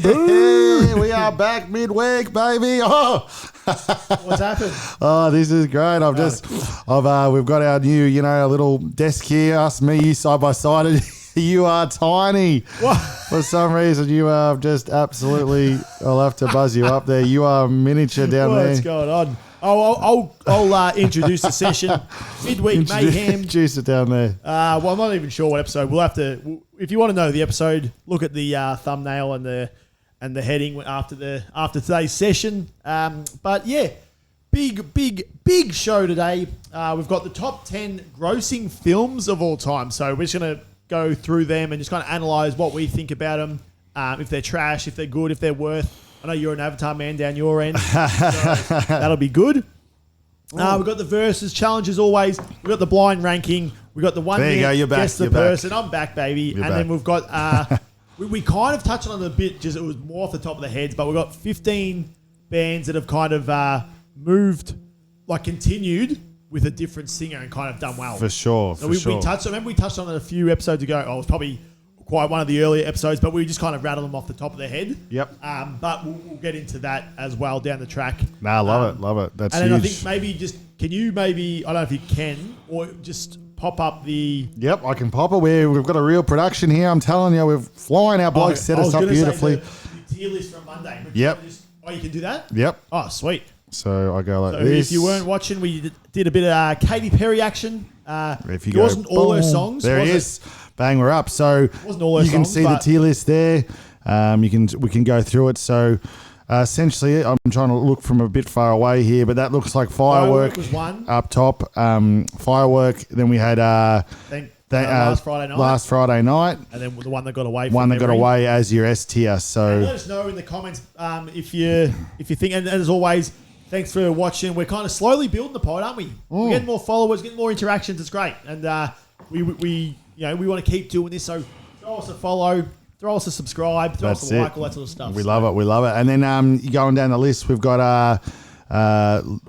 Hey, we are back midweek, baby. Oh, What's happened? oh, this is great. We've got our new, our little desk here. Us, me, you side by side. You are tiny. What? For some reason, you are just absolutely. I'll have to buzz you up there. You are miniature down there. What's going on? I'll introduce the session. Midweek Mayhem. Introduce it down there. Well, I'm not even sure what episode. We'll have to. If you want to know the episode, look at the thumbnail and the heading after today's session. But yeah, big show today. We've got the top 10 grossing films of all time. So we're just gonna go through them and just kind of analyze what we think about them. If they're trash, if they're good, if they're worth. I know you're an Avatar man down your end, so that'll be good. We've got the versus challenge as always. We've got the blind ranking. We've got the one there you go, you're back, guess the you're person. back. I'm back, baby. You're and back. then we've got we kind of touched on it a bit, just it was more off the top of the heads, but we've got 15 bands that have kind of moved, like continued with a different singer and kind of done well. For sure, So we touched. Remember we touched on it a few episodes ago. Oh, it was probably quite one of the earlier episodes, but we just kind of rattled them off the top of their head. Yep. But we'll get into that as well down the track. Nah, love it. That's and huge. then I think maybe I don't know if you can, or just pop up the... Yep, I can pop it. We've got a real production here. I'm telling you, we're flying. Our blokes set us up beautifully. The tier list from Monday. Yep. You can do that? Yep. Oh, sweet. So I go like So this. if you weren't watching, we did a bit of Katy Perry action. If you it go, wasn't all her boom, songs. There was it is. Bang, we're up. So wasn't all her you can songs, see the but- tier list there. We can go through it. So essentially, I'm trying to look from a bit far away here, but that looks like Firework was one. up top. Firework. Then we had Last Friday night. Last Friday night. And then the one that got away. One that got memory. away as your S tier. So Let us know in the comments if you think. And as always, thanks for watching. We're kind of slowly building the pod, aren't we? We're getting more followers, getting more interactions. It's great, and we want to keep doing this. So throw us a follow, throw us a subscribe, throw us a like, all that sort of stuff. We love it. And then going down the list, we've got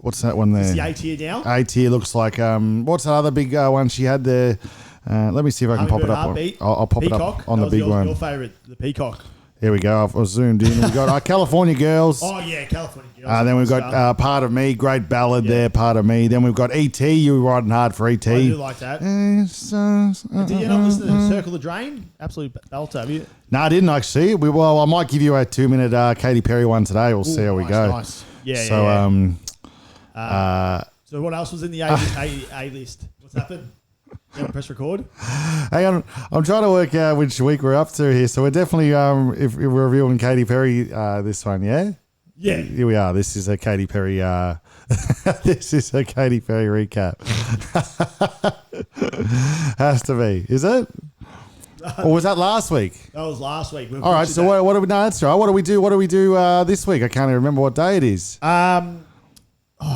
what's that one there? It's the A tier now. A tier looks like what's that other big one she had there? Let me see if I can pop it up. I'll pop Peacock. it up on the big one. Your favourite, the Peacock. Here we go. I've zoomed in. We've got California Girls. Oh yeah, California Girls. Then we've got Part of Me, great ballad there, Part of Me. Then we've got E.T., you were riding hard for E.T. I do like that. Did you not listen to Circle the Drain? Absolute belter, have you? No, I didn't actually. I might give you a 2-minute Katy Perry one today. We'll see how we go. Nice. Yeah, So what else was in the A list? What's happened? You haven't pressed record? Hang on, I'm trying to work out which week we're up to here. So we're definitely, if we're reviewing Katy Perry, this one, yeah? Yeah. Here we are. This is a Katy Perry, this is a Katy Perry recap. Has to be. Is it? Or was that last week? That was last week. All right, so what do we, no, that's right. What do we do this week? I can't even remember what day it is. I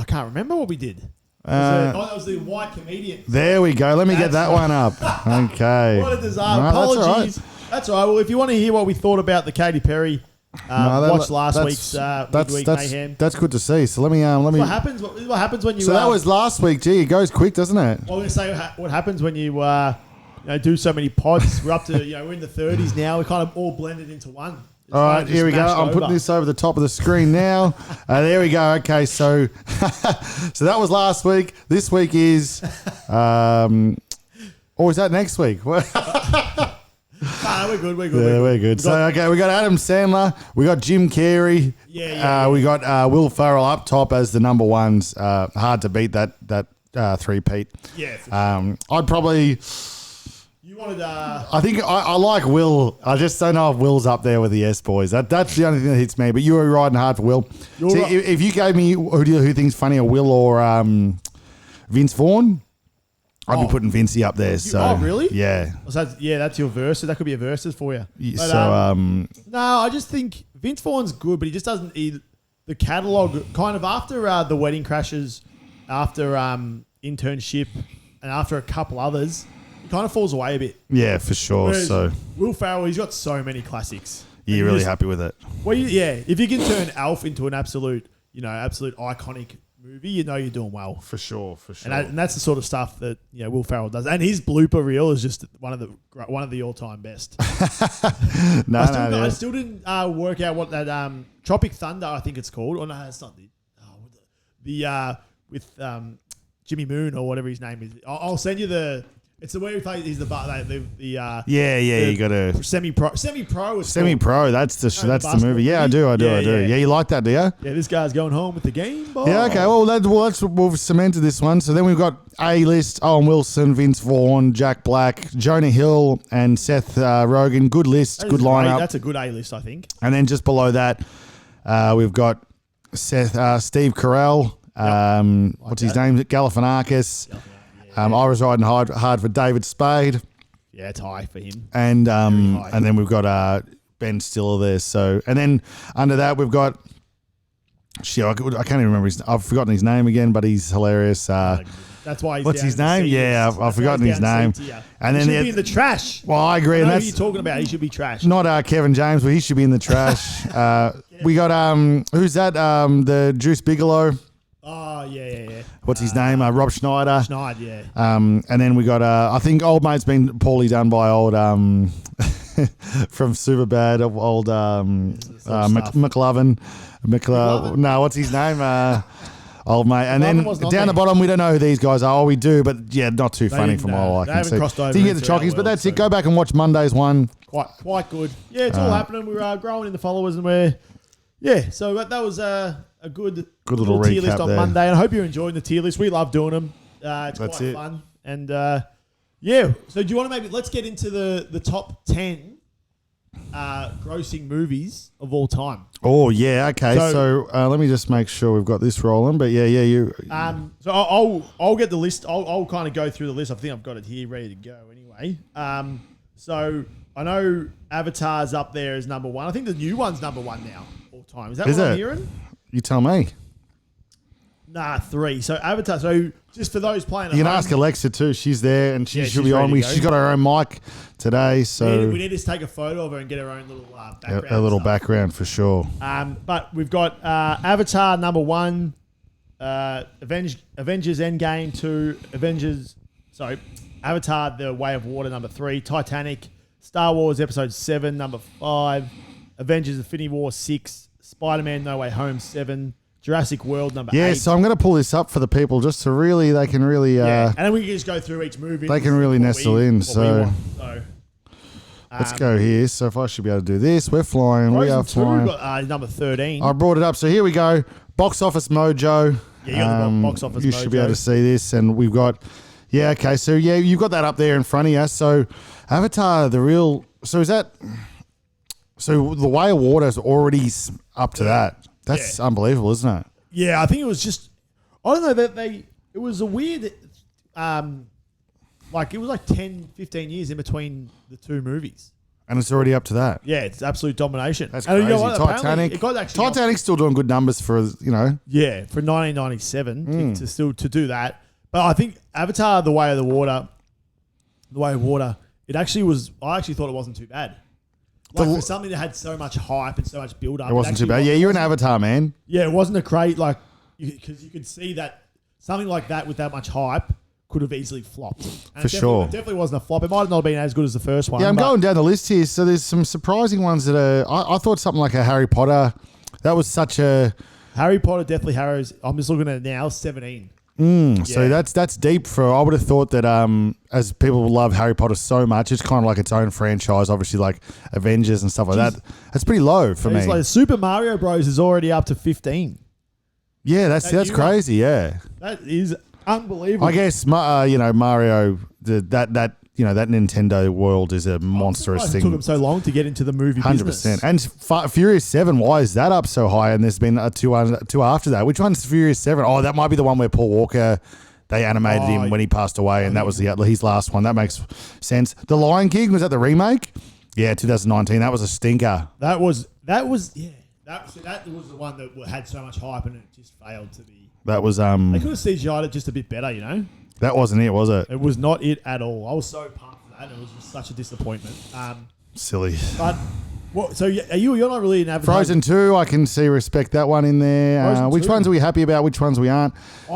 can't remember what we did. That was the white comedian. There we go. Let me get that one up. Okay. What a disaster. No, Apologies. That's all right. Well, if you want to hear what we thought about the Katy Perry, watch last week's Midweek Mayhem. That's good to see. So let me. What happens? What happens when you? So that was last week. Gee, it goes quick, doesn't it? Well, I'm going to say what happens when you do so many pods. We're up to we're in the 30s now. We kind of all blended into one. All right, here we go. I'm putting this over the top of the screen now. There we go. Okay, so so that was last week. This week is, or is that next week? We're good. Yeah, we're good. So okay, we got Adam Sandler. We got Jim Carrey. We got Will Ferrell up top as the number ones. Hard to beat that three-peat. Yeah. For sure. I'd probably. You wanted. I think I like Will. I just don't know if Will's up there with the S boys. That's the only thing that hits me. But you were riding hard for Will. See, if you gave me who thinks funnier, Will or Vince Vaughn, I'd be putting Vincey up there. So really? Yeah. So that's your verses. That could be a verses for you. But, no, I just think Vince Vaughn's good, but he just doesn't. The catalog kind of after the Wedding Crashers, after Internship, and after a couple others. Kind of falls away a bit. Yeah, for sure. Whereas so Will Ferrell, he's got so many classics. You're really happy with it. Well, if you can turn Alf into an absolute iconic movie, you know you're doing well. For sure. And that's the sort of stuff that Will Ferrell does. And his blooper reel is just one of the all-time best. I still didn't work out what that Tropic Thunder, I think it's called. Oh no, it's not with Jimmy Moon or whatever his name is. I'll send you the. It's the way he plays. He's the you got to semi-pro. Semi-pro. That's the movie. Yeah, I do. Yeah, you like that, do you? Yeah, this guy's going home with the game ball. Yeah, okay. Well, we've cemented this one. So then we've got A-list: Owen Wilson, Vince Vaughn, Jack Black, Jonah Hill, and Seth Rogen. Good list. Good lineup. That's a good A-list, I think. And then just below that, we've got Steve Carell. What's his name? Galifianakis. I was riding hard for David Spade. Yeah, it's high for him. And then we've got Ben Stiller there. So, and then under that we've got I can't even remember I've forgotten his name again, but he's hilarious. That's why. What's his name? Yeah, I've forgotten his name. And then he should be in the trash. Well, I agree. Who you're talking about? He should be trash. Not Kevin James, but he should be in the trash. We got who's that? The Juice Bigelow. Oh, yeah. What's his name? Rob Schneider. Yeah. And then we got, I think Old Mate's been poorly done by old, from Superbad, old McLovin. No, what's his name? Old Mate. And then down the bottom, we don't know who these guys are. Oh, we do, but yeah, not too funny from all I can see. Didn't get the chockies, but that's it. Go back and watch Monday's one. Quite good. Yeah, it's all happening. We're growing in the followers and we're... Yeah, so that was a good little tier list on Monday. And I hope you're enjoying the tier list. We love doing them. It's quite fun. And yeah, so do you want to let's get into the top 10 grossing movies of all time. Oh, yeah, okay. So let me just make sure we've got this rolling. But yeah, you... So I'll get the list. I'll kind of go through the list. I think I've got it here ready to go anyway. So I know Avatar's up there as number one. I think the new one's number one now. Time. Is that what I'm hearing? You tell me. Nah, 3. So Avatar. So just for those playing at you can home, ask Alexa too. She's there and she should be on. She's got her own mic today. So we need to take a photo of her and get her own little background. A little background for sure. But we've got Avatar number 1, Avengers Endgame 2, Avatar The Way of Water number 3, Titanic, Star Wars Episode 7 number 5, Avengers Infinity War 6, Spider-Man No Way Home 7, Jurassic World number 8. Yeah, so I'm going to pull this up for the people just to they can really... and then we can just go through each movie. They can really nestle in, so... Let's go here. So if I should be able to do this, we're flying. We are flying. We've got number 13. I brought it up. So here we go. Box Office Mojo. Yeah, you got the Box Office Mojo. You should be able to see this. And we've got... Yeah, okay. So yeah, you've got that up there in front of you. So Avatar, the real... So is that... So The Way of Water is already up to that. That's unbelievable, isn't it? Yeah, I think it was just... I don't know, it was a weird... it was like 10, 15 years in between the two movies. And it's already up to that. Yeah, it's absolute domination. That's crazy. Titanic. Titanic's still doing good numbers for, Yeah, for 1997 to do that. But I think Avatar, The Way of Water, it actually was... I actually thought it wasn't too bad. For something that had so much hype and so much build-up. It wasn't too bad. Yeah, you're an Avatar, man. Yeah, it wasn't a great, because you could see that something like that with that much hype could have easily flopped. And For sure. It definitely wasn't a flop. It might have not been as good as the first one. Yeah, I'm going down the list here. So there's some surprising ones that are... I thought something like a Harry Potter. That was such a... Harry Potter definitely Harry's... I'm just looking at it now, 17. So that's deep for... I would have thought that as people love Harry Potter so much, it's kind of like its own franchise, obviously like Avengers and stuff like that. That's pretty low for me. Like Super Mario Bros. Is already up to 15. Yeah, that's crazy, yeah. That is unbelievable. I guess, Mario, that Nintendo world is a monstrous thing. It took them so long to get into the movie 100%. Business. And Furious 7, why is that up so high? And there's been two after that. Which one's Furious 7? Oh, that might be the one where Paul Walker, they animated him when he passed away, and that was his last one. That makes sense. The Lion King, was that the remake? Yeah, 2019. That was a stinker. That was That was the one that had so much hype and it just failed to be. That was... They could have CGI'd it just a bit better, That wasn't it, was it? It was not it at all. I was so pumped for that. It was just such a disappointment. Silly. But What? So you're not really an avid Frozen 2, I can respect that one in there. Which ones are we happy about? Which ones we aren't?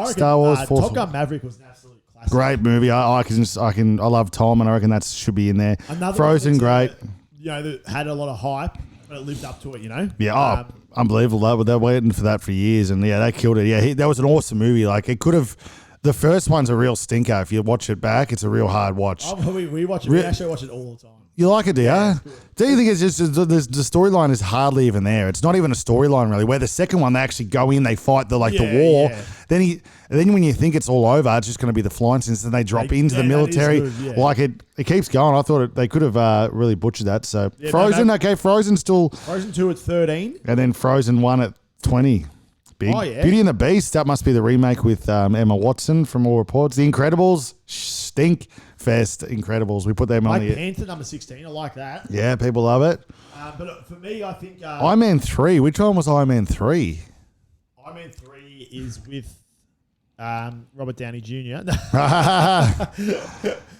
Star Wars, Top Gun Maverick was an absolute classic. Great movie. I love Tom, and I reckon that should be in there. Another Frozen, great. That had a lot of hype, but it lived up to it. Yeah. Unbelievable. They're waiting for that for years, and they killed it. Yeah, that was an awesome movie. Like it could have. The first one's a real stinker. If you watch it back, it's a real hard watch. We watch it. We actually watch it all the time. You like it, do you? Yeah, do you think it's just the storyline is hardly even there? It's not even a storyline really. Where the second one, they actually go in, they fight the war. Yeah. Then when you think it's all over, it's just going to be the flying scenes, and they drop into the military. Good, Like it keeps going. I thought they could have really butchered that. So Frozen, Frozen still. Frozen 2 at 13, and then Frozen 1 at 20. Big. Beauty and the Beast, that must be the remake with Emma Watson from all reports. The Incredibles, stink fest Incredibles. We put them on the Panther number 16. I like that. Yeah, people love it. But for me, I think Iron Man 3. Which one was Iron Man 3? Iron Man 3 is with Robert Downey Jr.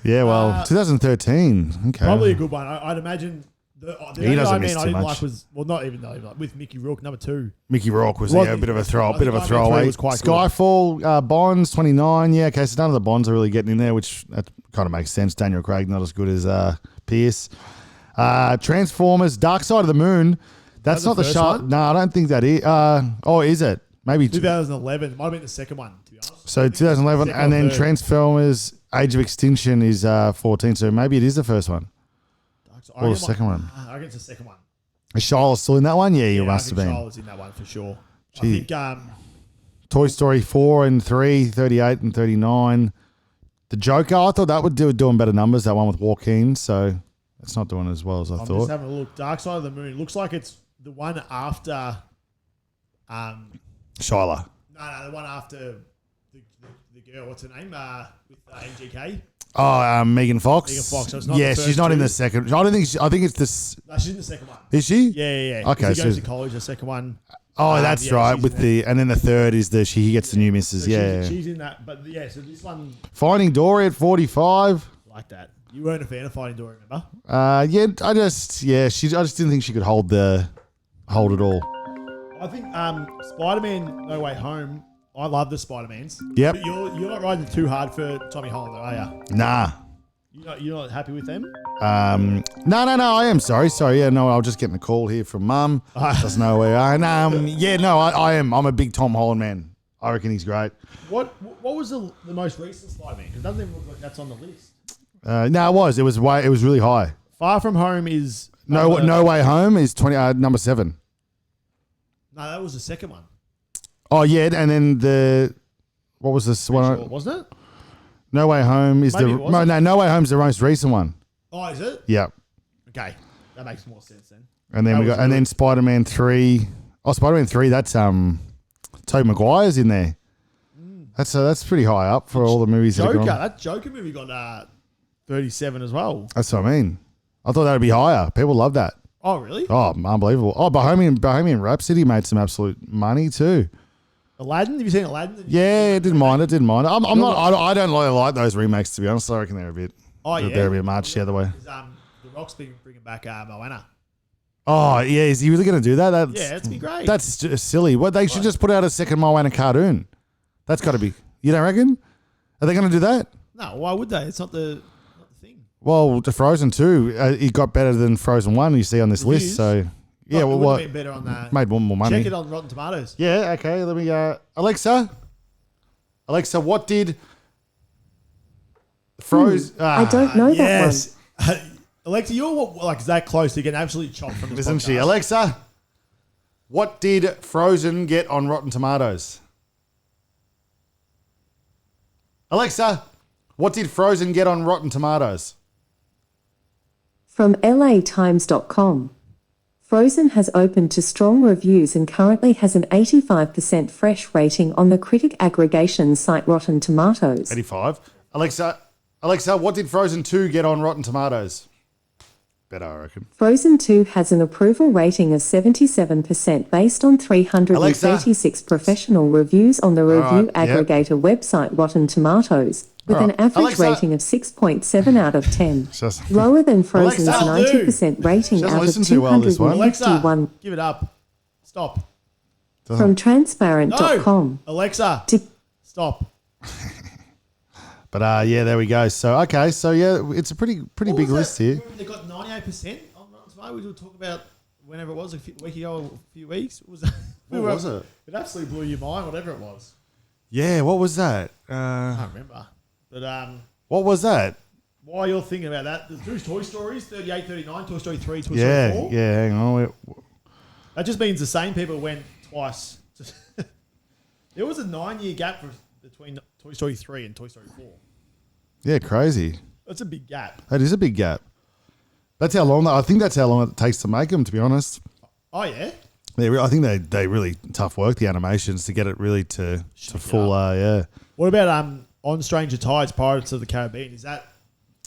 Yeah, well, 2013. Okay, probably a good one. I'd imagine. The he doesn't miss I too didn't much. Not even with Mickey Rourke, number 2. Mickey Rourke was a bit of a throwaway. Was quite Skyfall, Bonds 29. Yeah, okay, so none of the Bonds are really getting in there, which that kind of makes sense. Daniel Craig not as good as Pierce. Transformers, Dark Side of the Moon. That's not the shot. No, I don't think that is. Is it? Maybe 2011. It might have been the second one, to be honest. So 2011, and then Transformers, Age of Extinction is 14. So maybe it is the first one. Or the second one. I think it's the second one. Is Shiloh still in that one? Yeah, you must have been. Shiloh's in that one for sure. Gee. I think Toy Story 4 and 3, 38 and 39. The Joker, I thought that would doing better numbers, that one with Joaquin, so it's not doing as well as I thought. I'm just having a look. Dark Side of the Moon. It looks like it's the one after Shiloh. No, the one after the girl, what's her name? With MGK. Oh, Megan Fox. Megan Fox. So it's not she's not in the second. I don't think. I think it's this. No, she's in the second one. Is she? Yeah. Okay, he goes to college. The second one. Oh, that's right. With and then the third is she gets the new missus. So she's in that. But so this one. Finding Dory at 45. Like that. You weren't a fan of Finding Dory, remember? I just didn't think she could hold it all. I think Spider-Man No Way Home. I love the Spider-Mans. Yep. But you're not riding too hard for Tommy Holland, are you? Nah. You're not happy with them? No. I am sorry. Yeah, no. I was just getting a call here from Mum. Doesn't know where I am. Yeah, no. I am. I'm a big Tom Holland man. I reckon he's great. What was the most recent Spider-Man? Because it doesn't even look like that's on the list. No, it was. It was really high. Far From Home is No Way Home is number 7. No, that was the second one. Oh yeah, and then what was this one? Sure, wasn't it? No Way Home is No Way Home's the most recent one. Oh, is it? Yeah. Okay, that makes more sense then. And then then Spider-Man 3. Oh, Spider-Man 3. That's Tobey Maguire's in there. That's pretty high up for all the movies. That Joker movie got 37 as well. That's what I mean. I thought that would be higher. People love that. Oh, really? Oh, unbelievable. Oh, Bohemian Rhapsody made some absolute money too. Aladdin? Have you seen Aladdin? Yeah, didn't mind it. I don't really like those remakes, to be honest. I reckon they're a bit. They're a bit much the other way. The Rock's been bringing back Moana. Oh yeah, is he really going to do that? It's be great. That's just silly. What they should just put out a second Moana cartoon. That's got to be. You don't reckon? Are they going to do that? No. Why would they? It's not the thing. Well, the Frozen 2, it got better than Frozen 1. You see on this list, so. Yeah, well, what? Better on that. Made one more money. Check it on Rotten Tomatoes. Yeah, okay. Let me. Alexa, what did Frozen? I don't know that one. Alexa, you're that close to getting absolutely chopped from this Isn't podcast. she? Alexa, what did Frozen get on Rotten Tomatoes? Alexa, what did Frozen get on Rotten Tomatoes? From LATimes.com. Frozen has opened to strong reviews and currently has an 85% fresh rating on the critic aggregation site Rotten Tomatoes. 85. Alexa, what did Frozen 2 get on Rotten Tomatoes? Better, I reckon. Frozen 2 has an approval rating of 77% based on 336 professional reviews on the review aggregator website Rotten Tomatoes. with an average Alexa. rating of 6.7 out of 10. Just- Lower than Frozen's Alexa, 90% rating She doesn't out of listen too well, this one. 251 Alexa, give it up. Stop. from transparent.com. Alexa, stop. But yeah, there we go. So okay, so yeah, it's a pretty What big was list that? here. They got 98% on Rotten Tomatoes. We were talking about whenever it was, a week ago, a few weeks. What was that? What was it? It absolutely blew your mind, whatever it was. Yeah, what was that? I can't remember. But What was that? while you're thinking about that, there's two Toy Stories, 38, 39, Toy Story 3, Toy Story Yeah, 4. yeah. Hang on. That just means the same people went twice. There was a 9-year gap between Toy Story 3 and Toy Story 4. Yeah, crazy. That's a big gap. That is a big gap. That's how long. I think that's how long it takes to make them. To be honest, Oh, yeah? I think they really tough work the animations to get it really to full. Yeah. What about On Stranger Tides, Pirates of the Caribbean?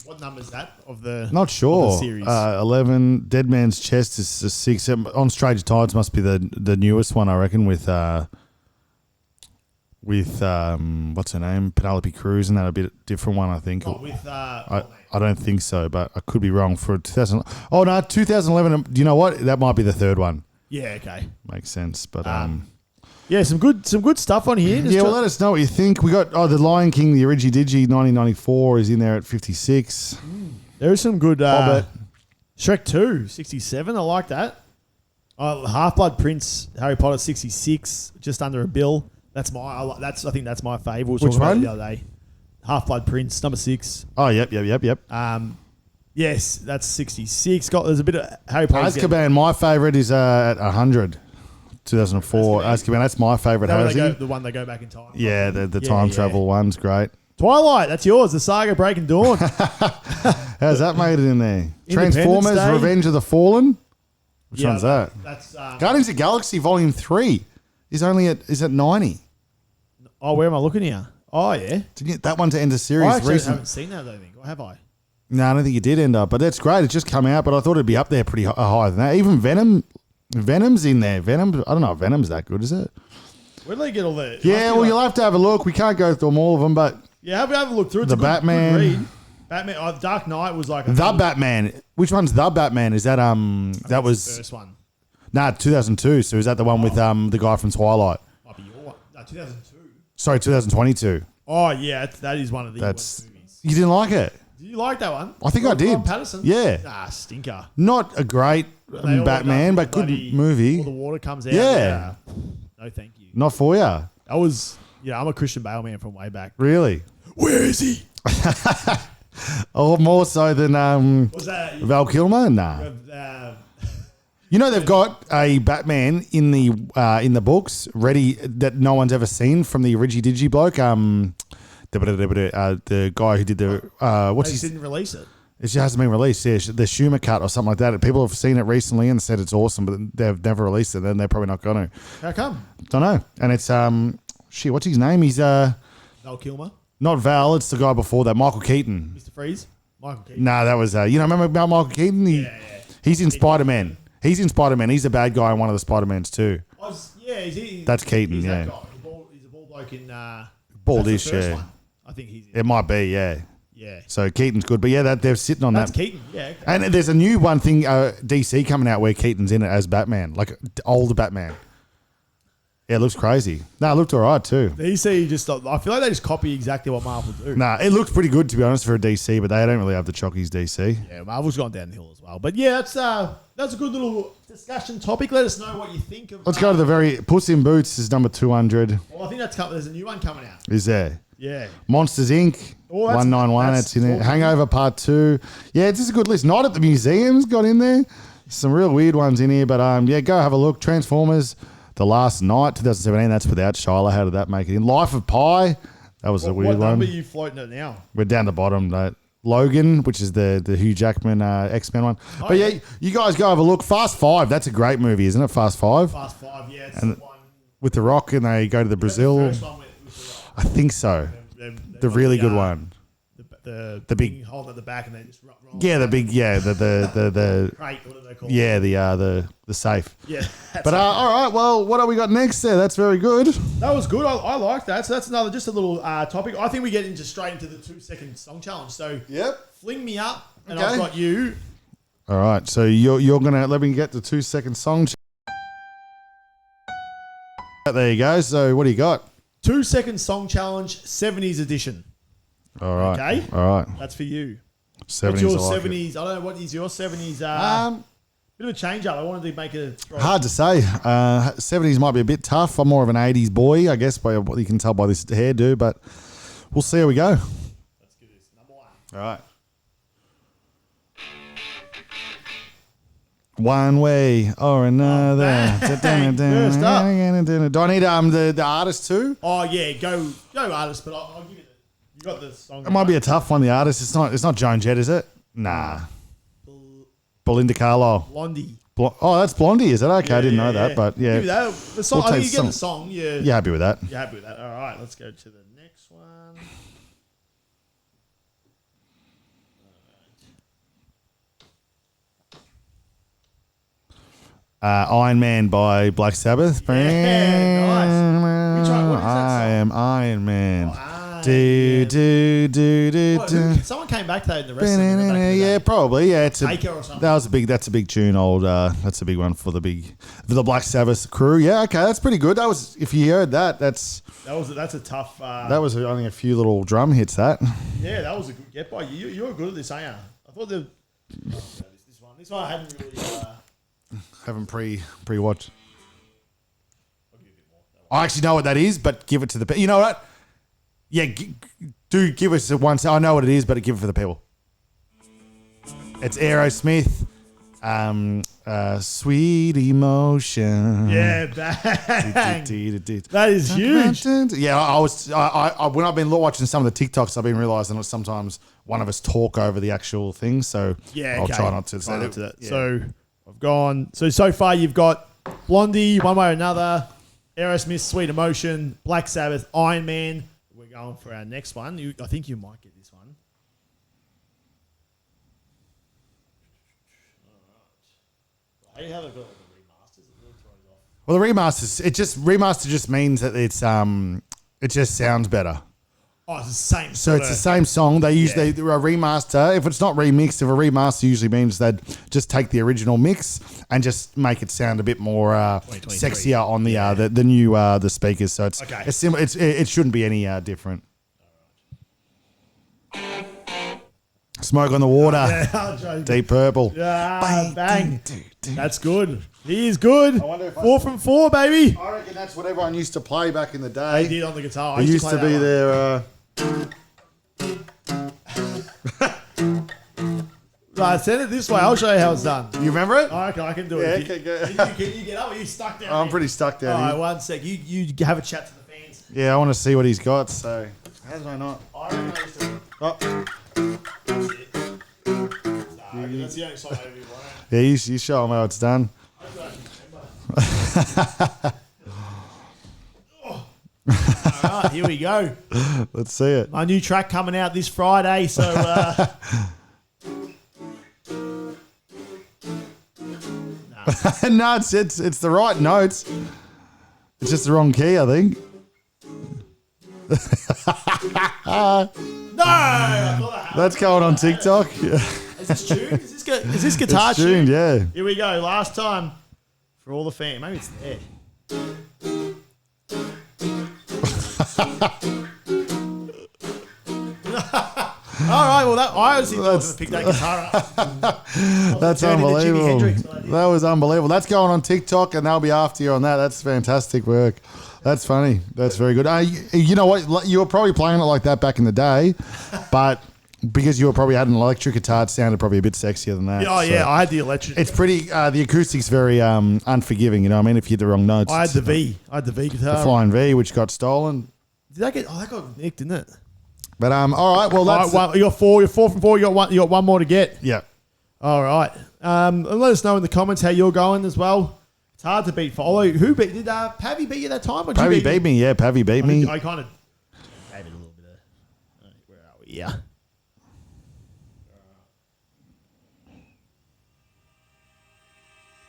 What number is that of the Not sure. of the series? 11. Dead Man's Chest is a 6. On Stranger Tides must be the newest one, I reckon, with what's her name, Penelope Cruz, and that a bit different one, I think. I don't think so, but I could be wrong. For 2000. Oh no, 2011. Do you know what? That might be the third one. Yeah, okay. Makes sense, but Yeah, some good stuff on here. yeah. Well, let us know what you think. We got The Lion King, the Origi Digi, 1994 is in there at 56. There is some good. Hobbit. Shrek 2, 67. I like that. Half-Blood Prince, Harry Potter, 66, just under a bill. That's I think that's my favourite. We were Which talking about it one? the other day. Half-Blood Prince, number 6. Oh, yep. Yes, that's 66. There's a bit of Harry Potter. Azkaban, my favourite is at 100. 2004. Azkaban, that's my favourite. The one they go back in time. Yeah, the time travel one's great. Twilight, that's yours. The Saga Breaking Dawn. How's that made it in there? Independence Transformers, Day. Revenge of the Fallen. Which Yeah, one's that? That's Guardians of the Galaxy Volume 3 is at 90. oh, where am I looking here? Oh, yeah. That one's to end of I series actually recently. haven't seen that, I don't think. Or have I? No, I don't think it did end up, but that's great. It's just come out, but I thought it'd be up there pretty higher than that. Even Venom's in there. Venom, I don't know if Venom's that good, is it? Where do they get all the... Yeah, well, you'll have to have a look. We can't go through them, all of them, but Yeah, have a look through. It's The a good Batman. read. Batman. Dark Knight was like... The Batman. Which one's The Batman? Is that that was the first one. 2002. So is that the one with the guy from Twilight? Might be your one. No, 2002. Sorry, 2022. Oh, yeah, that is one of the That's worst movies. you didn't like it. Did you like that one? I think I did. Robert Pattinson? Yeah. Nah, stinker. Not a great They all Batman, got but good bloody- movie. All the water comes out. Yeah. No, thank you. Not for you, That was... I'm a Christian Bale man from way back. really. Where is he? Or more so than Was that... Val Kilmer? Nah. You know they've got a Batman in the books ready that no one's ever seen from the Origi Digi bloke. The guy who did the what's They his? didn't release it. It just hasn't been released. Yeah, the Schumer cut or something like that. People have seen it recently and said it's awesome, but they've never released it. Then they're probably not going to. How come? Don't know. And it's what's his name? He's Val Kilmer? not Val. It's the guy before that, Michael Keaton. Mr. Freeze? Michael Keaton? Nah, that was remember about Michael Keaton? He's in Spider-Man. He's in Spider-Man. He's the bad guy in one of the Spider-Mans too. That's Keaton, He's yeah. that guy. He's a bald bloke in... Baldish, that's the first yeah. one. I think he's in. It might be, yeah. Yeah. So Keaton's good, but yeah, they're sitting on That's that. Keaton, yeah. Okay. And there's a new one thing, DC coming out where Keaton's in it as Batman, like older Batman. Yeah, it looks crazy. Nah, it looked all right too. DC just... I feel like they just copy exactly what Marvel do. Nah, it looked pretty good to be honest for a DC, but they don't really have the chockies DC. Yeah, Marvel's gone downhill as well. But yeah, that's a good little discussion topic. Let us know what you think of... Let's go to the very... Puss in Boots is number 200. Well, I think there's a new one coming out. Is there? Yeah. Monsters Inc. Oh, that's- 191. that's That's in there. awesome. Hangover Part 2. Yeah, it's just a good list. Night at the Museum's got in there. Some real weird ones in here, but yeah, go have a look. Transformers, The Last Night, 2017. That's without Shyla. How did that make it in? Life of Pi. That was a weird What number one. are you floating at now? We're down the bottom. Logan, which is the Hugh Jackman X-Men one. But yeah, you guys go have a look. Fast 5. That's a great movie, isn't it? Fast 5 Fast 5, yeah. It's the one... with The Rock, and they go to the Brazil. The first one with the I think so. The really good one. The big- thing holding at the back and they just roll. Yeah, the big. Yeah, the Crate, what do they call it? yeah the safe. Yeah. But all right, well, what have we got next there? That's very good. That was good. I like that. So that's another, just a little topic. I think we get straight into the 2-second song challenge. So fling me up, and I've got you. All right. So you're gonna let me get the 2-second song. There you go. So what do you got? 2-second song challenge, 70s edition. All right. Okay. All right. That's for you. 70s. What's your I like 70s? I don't know. What is your 70s? Bit of a change up. I wanted to make it hard to say. 70s might be a bit tough. I'm more of an 80s boy, I guess, by what you can tell by this hairdo, but we'll see how we go. Let's do this. Number 1. All right. One way or another. First up. Do I need the artist too? Oh yeah, go artist, but I'll give you you got the song. It might be a tough one. The artist. It's not Joan Jett, is it? Nah. Belinda Carlisle. Blondie. That's Blondie, is it? Okay, I didn't know that, but yeah. Give you that. The song. I think you get the song. Yeah. You're happy with that? You're happy with that. All right, let's go to the next one. Iron Man by Black Sabbath. Yeah, nice. Which one? What is that song? I am Iron Man. Someone came back to that in the wrestling. Yeah, probably. Yeah, Taker or something. That's a big tune. That's a big one for the Black Sabbath crew. Yeah, okay, that's pretty good. That was, if you heard that's a tough. That was only a few little drum hits. That. Yeah, that was a good get by you. You're good at this, aren't you? I thought this one I hadn't really. Haven't pre-watched. I actually know what that is, but give it to the. You know what? Yeah, do give us a once. I know what it is, but give it for the people. It's Aerosmith. Sweet Emotion. Yeah, bang. That is huge. Yeah, I when I've been watching some of the TikToks, I've been realizing that sometimes one of us talk over the actual thing. So yeah, I'll try not to say that. Yeah. So I've gone. So far you've got Blondie, One Way or Another, Aerosmith, Sweet Emotion, Black Sabbath, Iron Man. We're going for our next one. I think you might get this one. All right. How do you have it got the remasters? It really throws off. Well, the remaster just means that it just sounds better. Oh, it's the same. So it's the same song. They usually a remaster. If it's not remixed, if a remaster usually means they'd just take the original mix and just make it sound a bit more sexier on the new the speakers. So it's similar. It shouldn't be any different. Smoke on the Water. Yeah, Deep Purple. Yeah, bang. That's good. He is good. 4 from 4, baby. I reckon that's what everyone used to play back in the day. They did on the guitar. It used to be there. Right, send it this way. I'll show you how it's done. You remember it? I reckon I can do it. Okay, good. You get up or you stuck down? I'm pretty stuck down here. All right, 1 sec. You have a chat to the fans. Yeah, I want to see what he's got. So, how did I not? I reckon I used to. Oh. That's the only song I ever want. Yeah, you show him how it's done. All right, here we go. Let's see it. My new track coming out this Friday, so no, it's the right notes. It's just the wrong key, I think. no, I thought that's going on TikTok. Is this tuned? Is this guitar it's tuned? Yeah. Here we go. Last time for all the fans. Maybe it's there. All right. Well, I was going to pick that guitar up. That's unbelievable. That was unbelievable. That's going on TikTok, and they'll be after you on that. That's fantastic work. That's funny. That's very good. You know what? You were probably playing it like that back in the day, but because you probably had an electric guitar, it sounded probably a bit sexier than that. Oh, yeah. I had the electric. It's pretty, the acoustic's very unforgiving, you know what I mean? If you hit the wrong notes. I had the V. I had the V guitar. The Flying V, which got stolen. Did that get... Oh, that got nicked, didn't it? But, all right, well, that's... All right, you got 4. You're 4 from 4. You got one more to get. Yeah. All right. And let us know in the comments how you're going as well. It's hard to beat. Although, who beat... Did Pavy beat you that time? Or Pavy beat me, yeah. Pavy beat me. I kind of gave it a little bit of... Where are we? Yeah.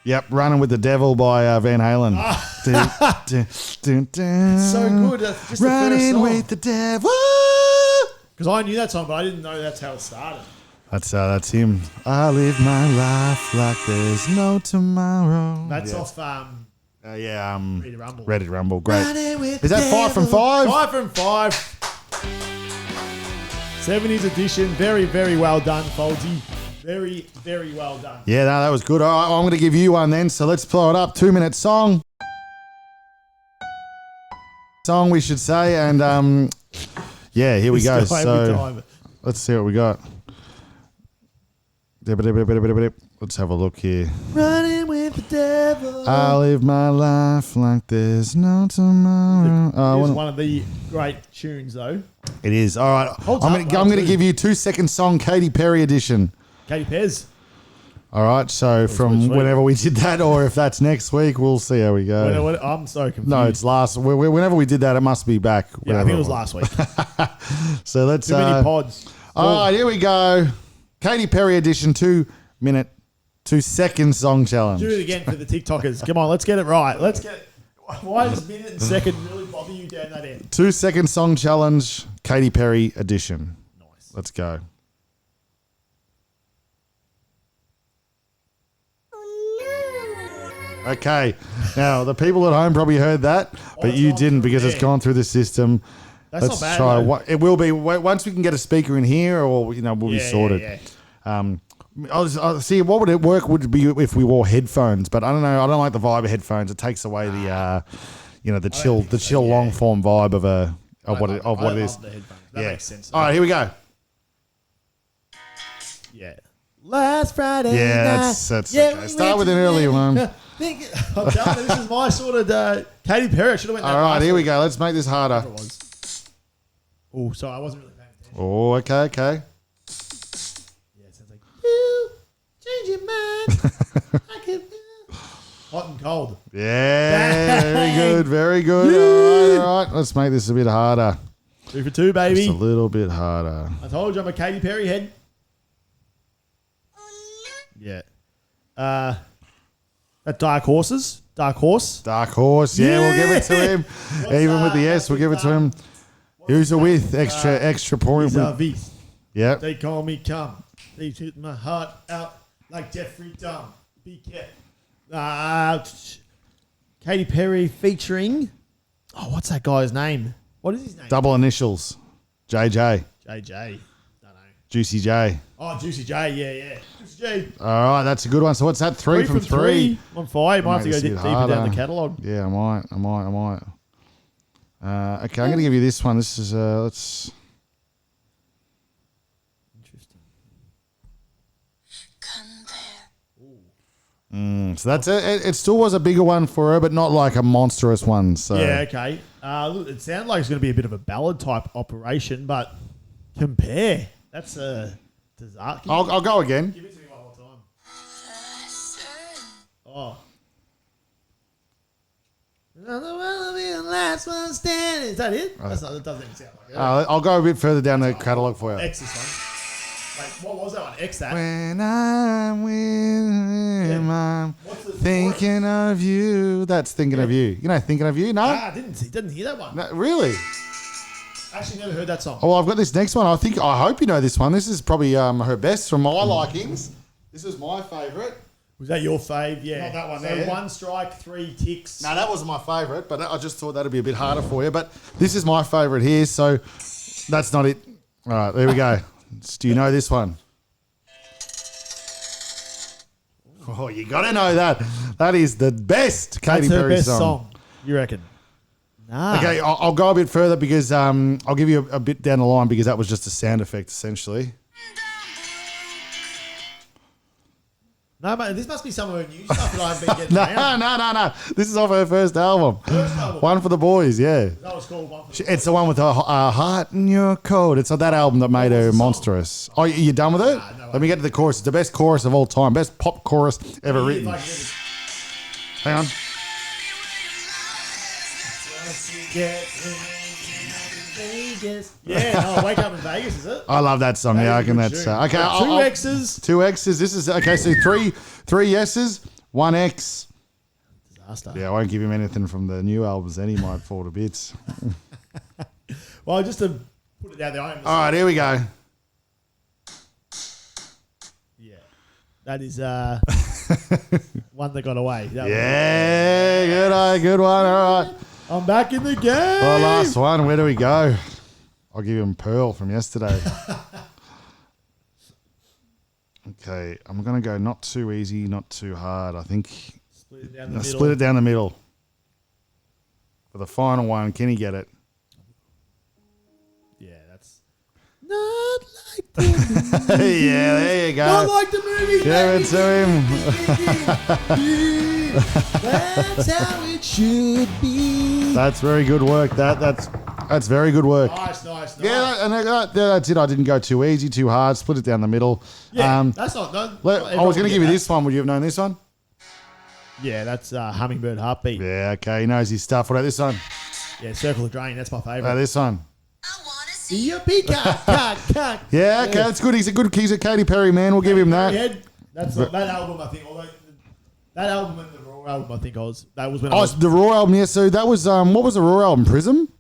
Yep, Running with the Devil by Van Halen. So good. Just Running the with first the devil. Because I knew that song, but I didn't know that's how it started. That's him. I live my life like there's no tomorrow. That's off Ready to Rumble. Ready to Rumble. Great. Is Is that 5 from 5? 5 from 5. 70s edition. Very, very well done, Foldsy. Very, very well done. Yeah, no, that was good. All right, I'm going to give you one then. So let's blow it up. 2-minute song. Song, we should say. And yeah, here we go. So let's see what we got. Let's have a look here. Running with the devil. I live my life like there's no tomorrow. It's one of the great tunes, though. It is. All right. I'm going to give you 2-second song, Katy Perry edition. Katy Pez. All right. So from whenever we did that, or if that's next week, we'll see how we go. I'm so confused. No, it's last. Whenever we did that, it must be back. Yeah, I think it was last week. So let's. Too many pods. All right, here we go. Katy Perry edition, 2-minute, 2-second song challenge. Do it again for the TikTokers. Come on, let's get it right. Let's get it. Why does minute and second really bother you down that end? 2-second song challenge, Katy Perry edition. Nice. Let's go. Okay. Now, the people at home probably heard that, but you didn't because it's gone through the system. That's Let's not bad. try. Though. It will be once we can get a speaker in here, or we'll be sorted. Yeah. I'll see what would it work would be if we wore headphones, but I don't know. I don't like the vibe of headphones. It takes away the the chill long form vibe of what it is. The headphones. That makes sense. All right, here we go. Yeah. Last Friday. Yeah, night, that's okay. Start with an earlier one. I'm telling you, this is my sort of Katy Perry. I should have went. All right, here we go. Let's make this harder. Oh, sorry, I wasn't really paying attention. Oh, okay. Yeah, it sounds like you change your mind. I can hot and cold. Yeah, very good. All right. Let's make this a bit harder. 2 for 2, baby. Just a little bit harder. I told you I'm a Katy Perry head. Yeah. At Dark Horses. Dark Horse. Dark Horse. Yeah, we'll give it to him. Even with the S, we'll give it to him. Who's it with? Extra point. Vis. Yep. They call me Cum. They shoot my heart out like Jeffrey Dahmer. Be careful. Katy Perry featuring. Oh, what's that guy's name? What is his name? Double initials. JJ. JJ. Don't know. Juicy J. Oh, Juicy J. Yeah. Juicy J. All right, that's a good one. So what's that? 3 from 3. 1 5. Might have to go deeper down the catalogue. Yeah, I might. Okay, I'm going to give you this one. This is let's. Interesting. So that's it. It still was a bigger one for her, but not like a monstrous one. So Yeah, okay. Look, it sounds like it's going to be a bit of a ballad type operation, but compare. That's a disaster. I'll go again. Give it to me one more time. Oh. Another one will be the last one standing. Is that it? That doesn't even sound like it. I'll go a bit further down the catalogue for you. X this one. Wait, what was that one? X that. When I'm with him, I'm thinking of you. That's thinking of you. You know, thinking of you. No, I didn't hear that one. no really. Actually, never heard that song. Oh, well, I've got this next one. I hope you know this one. This is probably her best from my likings. This is my favourite. Was that your fave? Yeah. Not that one so there. 1 strike, 3 ticks. No, that wasn't my favourite, but I just thought that'd be a bit harder for you. But this is my favourite here, so that's not it. All right, there we go. Do you know this one? Oh, you got to know that. That is the best Katy That's her Perry best song. song. You reckon? Nah. Okay, I'll go a bit further because I'll give you a bit down the line because that was just a sound effect essentially. No, mate, this must be some of her new stuff that I haven't been getting around. No. This is off her first album. One for the Boys, yeah. That was called One for the It's the one with her heart in your coat. It's on that album that made her monstrous. Oh, you done with it? No, Let me get to the chorus. It's the best chorus of all time. Best pop chorus ever written. Hang on. Yeah, no, Wake Up in Vegas, is it? I love that song. Yeah, I can. That's okay. Two X's. 2 X's. This is okay. So three yeses, 1 X. disaster. Yeah, I won't give him anything from the new albums. Then he might fall to bits. Well, just to put it out there, I am. All right, here we go. Yeah, that is one that got away. Good one. All right. I'm back in the game. Well, last one. Where do we go? I'll give him Pearl from yesterday. Okay, I'm going to go not too easy, not too hard. I think Split it down the middle. split it down the middle. For the final one, can he get it? Yeah, that's not like the movie. Yeah, there you go. Not like the movie. Give it to him. That's how it should be. That's very good work. That's very good work. Nice. Yeah, and that's it. I didn't go too easy, too hard. Split it down the middle. Yeah, that's not. No, I was going to give you this one. Would you have known this one? Yeah, that's Hummingbird Heartbeat. Yeah, okay. He knows his stuff. What about this one? Yeah, Circle of Drain. That's my favourite. This one. I wanna see See a peacock. Cock. Yeah, okay. That's good. He's a Katy Perry man. We'll give him that. Head. That's that album. I think. Although that album and the Raw album, I think that was when. Oh, it's the Raw album. Yeah. So that was what was the Raw album? Prism.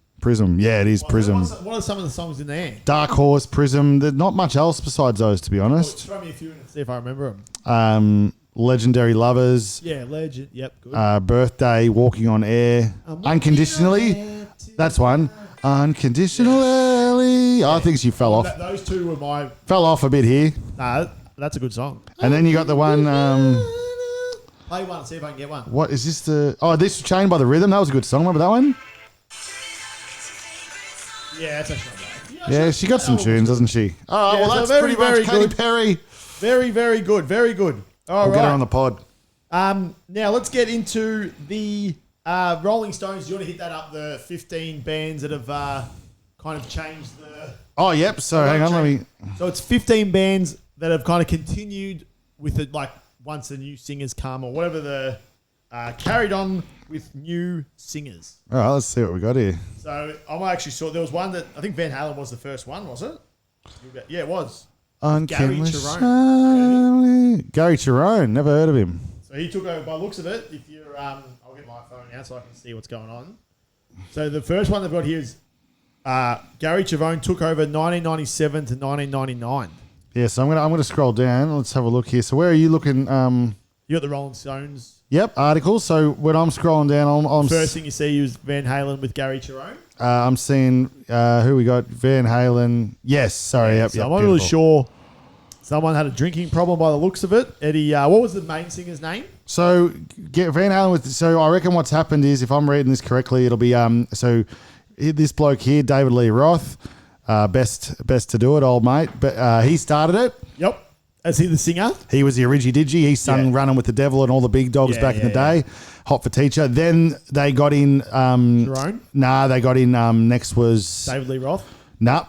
Yeah, it is Prism. What are some of the songs in there? Dark Horse, Prism. There's not much else besides those, to be honest. Throw me a few and see if I remember them. Legendary Lovers. Yeah, Legend. Yep, good. Birthday, Walking on Air, Unconditionally. That's one. Unconditionally. I think she fell off. Those two were my. Fell off a bit here. Nah, that's a good song. And then you got the one. Play one, see if I can get one. What is this? This was Chained by the Rhythm. That was a good song. Remember that one? Yeah, that's actually not bad. Yeah, she got some tunes, doesn't she? Oh, Yeah, well, so that's very, pretty very much Katy good. Perry. Very, very good. Very good. All We'll right. get her on the pod. Now let's get into the Rolling Stones. Do you want to hit that up? The 15 bands that have kind of changed the. Oh, yep. So hang on, let me. So it's 15 bands that have kind of continued with it, like once the new singers come or whatever the carried on with new singers. All right, let's see what we got here. So I actually saw there was one that I think Van Halen was the first one, was it? Yeah, it was. Gary Cherone. Gary Cherone. Never heard of him. So he took over by the looks of it. If you're, I'll get my phone out so I can see what's going on. So the first one they've got here is Gary Cherone took over 1997 to 1999. Yeah, so I'm gonna scroll down. Let's have a look here. So where are you looking? You got the Rolling Stones. Yep, article. So when I'm scrolling down, First thing you see is Van Halen with Gary Cherone. I'm seeing who we got. Van Halen. Yes, sorry. Yep. So I'm not really sure. Someone had a drinking problem by the looks of it. Eddie, what was the main singer's name? So get Van Halen with. So I reckon what's happened is, if I'm reading this correctly, it'll be so this bloke here, David Lee Roth, best to do it, old mate. But he started it. Yep. Is he the singer? He was the origi-digi. He sung Running with the Devil and all the big dogs back in the day. Hot for Teacher. Then they got in... Cherone? Nah, they got in... next was... David Lee Roth? Nah.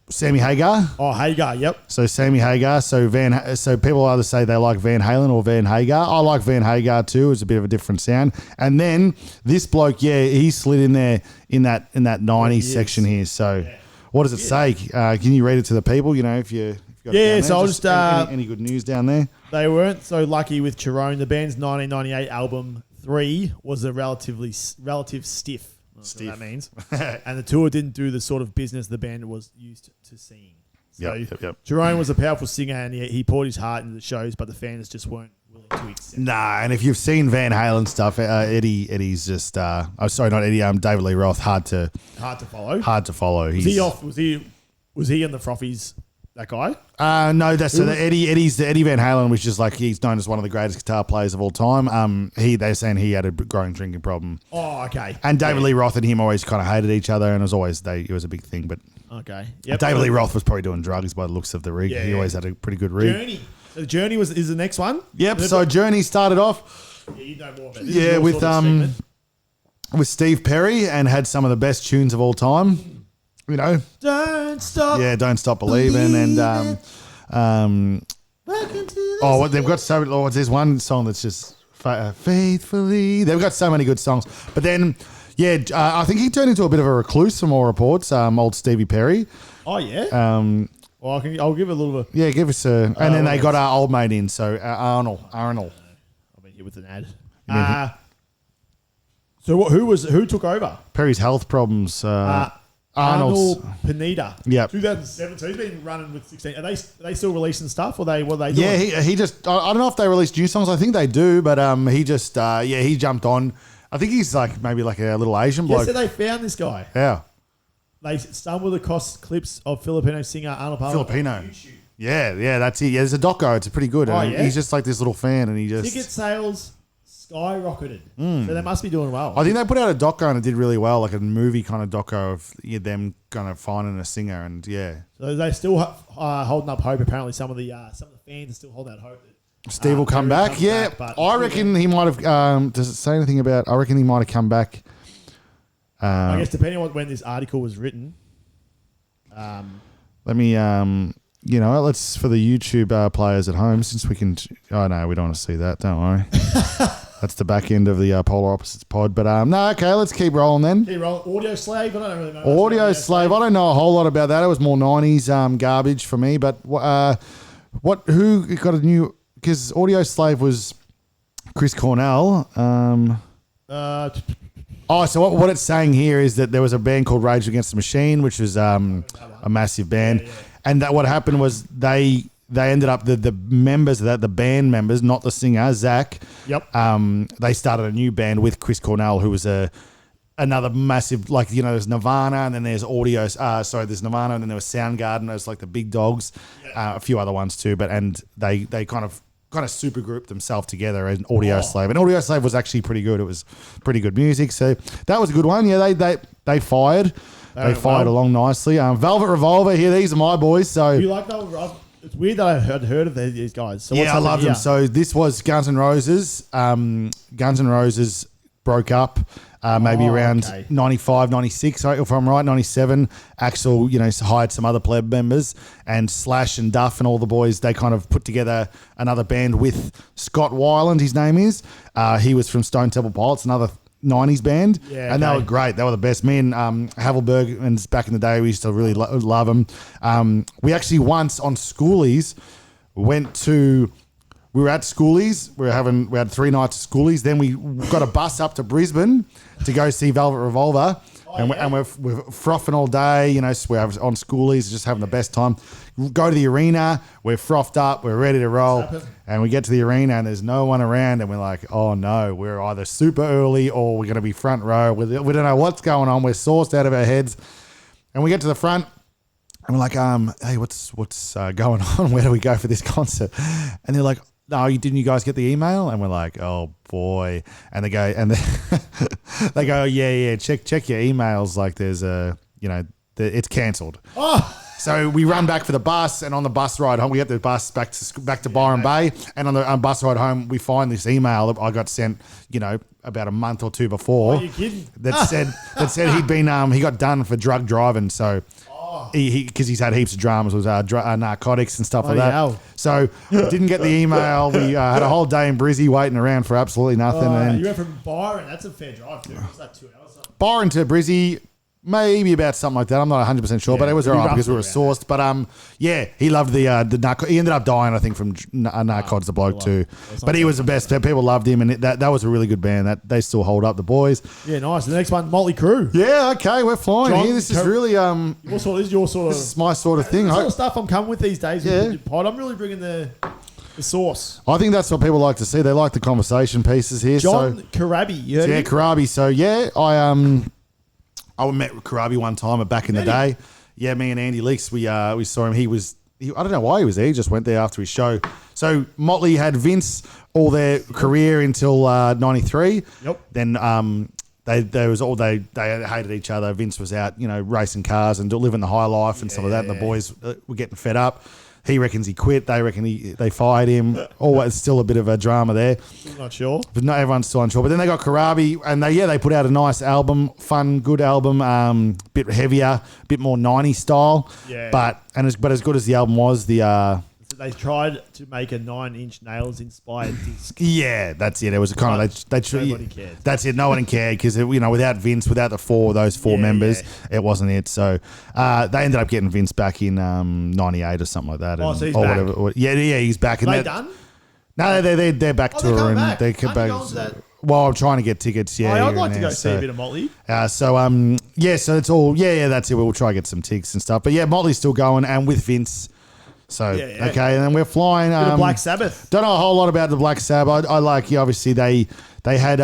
Sammy Hagar. Oh, Hagar, yep. So Sammy Hagar. So people either say they like Van Halen or Van Hagar. I like Van Hagar too. It's a bit of a different sound. And then this bloke, he slid in there in that 90s section here. So what does it say? Can you read it to the people? You know, if you... Yeah, so I'll just... any good news down there? They weren't so lucky with Cherone. The band's 1998 album 3 was a relative stiff. That's what that means. And the tour didn't do the sort of business the band was used to seeing. So Yep. Cherone was a powerful singer and he poured his heart into the shows, but the fans just weren't willing to accept. Nah, and if you've seen Van Halen stuff, Eddie's just... sorry, not Eddie. David Lee Roth, hard to follow. Hard to follow. Was he in the Froffies? That guy? No, that's so Eddie Van Halen was just like, he's known as one of the greatest guitar players of all time. They're saying he had a growing drinking problem. Oh, okay. And David Lee Roth and him always kind of hated each other, and it was a big thing. But okay, yep. David Lee Roth was probably doing drugs by the looks of the rig. He always had a pretty good rig. Journey. So Journey is the next one. Yep. So Journey started off. Yeah, you know more about this. With Steve Perry, and had some of the best tunes of all time. You know, Don't Stop. Yeah, Don't Stop Believing, and they've got so. There's one song that's just Faithfully. They've got so many good songs, but then I think he turned into a bit of a recluse from all reports. Old Stevie Perry. Oh yeah. Well, I'll give it a little bit. Yeah, give us a. And then they got our old mate in, so Arnold. I'll be here with an ad. Who took over? Perry's health problems. Arnold Pineda. Yeah. 2017. He's been running with 16. Are they still releasing stuff, or what are they doing? Yeah, he just. I don't know if they released new songs. I think they do, but he just. He jumped on. I think he's maybe a little Asian bloke. Yes, they found this guy. Yeah. They stumbled across clips of Filipino singer Arnold Palmer. Filipino. Yeah, that's it. Yeah, there's a doco. It's pretty good. Oh, yeah? He's just like this little fan, and he just. Ticket sales skyrocketed. So they must be doing well. I think they put out a doco and it did really well, like a movie kind of doco of them kind of finding a singer, and yeah. So they still holding up hope. Apparently, some of the fans are still holding out hope. Steve will come back. Yeah, I reckon he might have. Does it say anything about? I reckon he might have come back. I guess depending on when this article was written. Let me. Let's for the YouTube players at home, since we can. Oh no, we don't want to see that. Don't worry. That's the back end of the Polar Opposites pod. But no, okay, let's keep rolling then. Keep rolling. Audio Slave. I don't really know. Audio Slave. I don't know a whole lot about that. It was more 90s garbage for me. But who got a new? Because Audio Slave was Chris Cornell. So what it's saying here is that there was a band called Rage Against the Machine, which was a massive band, and that what happened was they ended up the members of that, the band members, not the singer, Zach. Yep. They started a new band with Chris Cornell, who was another massive, there's Nirvana, and then there's there's Nirvana, and then there was Soundgarden. Those the big dogs, a few other ones too. And they kind of super grouped themselves together as Audio Slave. And Audio Slave was actually pretty good. It was pretty good music. So that was a good one. Yeah, they fired. They fired along nicely. Velvet Revolver here. These are my boys. So you like Velvet Revolver? It's weird that I had heard of these guys. So I love them. So this was Guns N' Roses. Guns N' Roses broke up maybe around 95, 96, if I'm right, 97. Axl, hired some other pleb members, and Slash and Duff and all the boys, they kind of put together another band with Scott Weiland, his name is. He was from Stone Temple Pilots, another 90s band, and they were great. They were the best. Me and Havelberg, and back in the day, we used to really love them. We actually once on Schoolies we were at Schoolies. We had 3 nights at Schoolies. Then we got a bus up to Brisbane to go see Velvet Revolver. We're frothing all day. We're on Schoolies, just having the best time. Go to the arena. We're frothed up. We're ready to roll. And we get to the arena and there's no one around. And we're like, oh no, we're either super early or we're going to be front row. We don't know what's going on. We're sauced out of our heads. And we get to the front. And we're like, hey, what's going on? Where do we go for this concert? And they're like, no, didn't you guys get the email? And we're like, oh boy. And they go, they go, yeah, check your emails. Like there's it's cancelled. Oh. So we run back for the bus, and on the bus ride home, we get the bus back to Byron Bay, and on the bus ride home, we find this email that I got sent, about a month or two before. Are you kidding? That said he'd been he got done for drug driving, so. Because he's had heaps of dramas with narcotics and stuff like that. Hell. So didn't get the email. We had a whole day in Brizzy waiting around for absolutely nothing. And you went from Byron. That's a fair drive too. What's that, 2 hours? Byron to Brizzy, maybe about something like that. I'm not 100% sure, but it was all right because we were sourced. But he loved the narcotics. He ended up dying, I think, from narcotics, the bloke too. But he was the best. People loved him, and that was a really good band. That they still hold up, the boys. Yeah, nice. The next one, Motley Crue. Yeah, okay, we're flying here. This is really This is my sort of thing. The sort of stuff I'm coming with these days. With the pod. I'm really bringing the sauce. I think that's what people like to see. They like the conversation pieces here. John Karabi, you heard him? Karabi. So I met Karabi one time back in the day. Yeah, me and Andy Leaks, we saw him. I don't know why he was there. He just went there after his show. So Motley had Vince all their career until 93. Yep. Then they hated each other. Vince was out, racing cars and living the high life and stuff like that. And the boys were getting fed up. He reckons he quit. They reckon they fired him. Always still a bit of a drama there. I'm not sure. But not everyone's still unsure. But then they got Karabi, and they put out a nice album, fun, good album, bit heavier, bit more 90s style. Yeah. But as good as the album was, they tried to make a 9 Inch Nails inspired disc. Yeah, that's it. It was kind of nobody cared. That's it. No one cared because without Vince, without those four members, it wasn't it. So they ended up getting Vince back in '98 or something like that. So he's back. Yeah, he's back. Are they done? No, they're back touring. Back. They come back. Well, I'm trying to get tickets. Yeah, I'd like to go see a bit of Motley. So it's all. Yeah, that's it. We'll try to get some tickets and stuff. But yeah, Motley's still going, and with Vince. So okay, and then we're flying. Bit of Black Sabbath. Don't know a whole lot about the Black Sabbath. I like. Yeah, obviously they had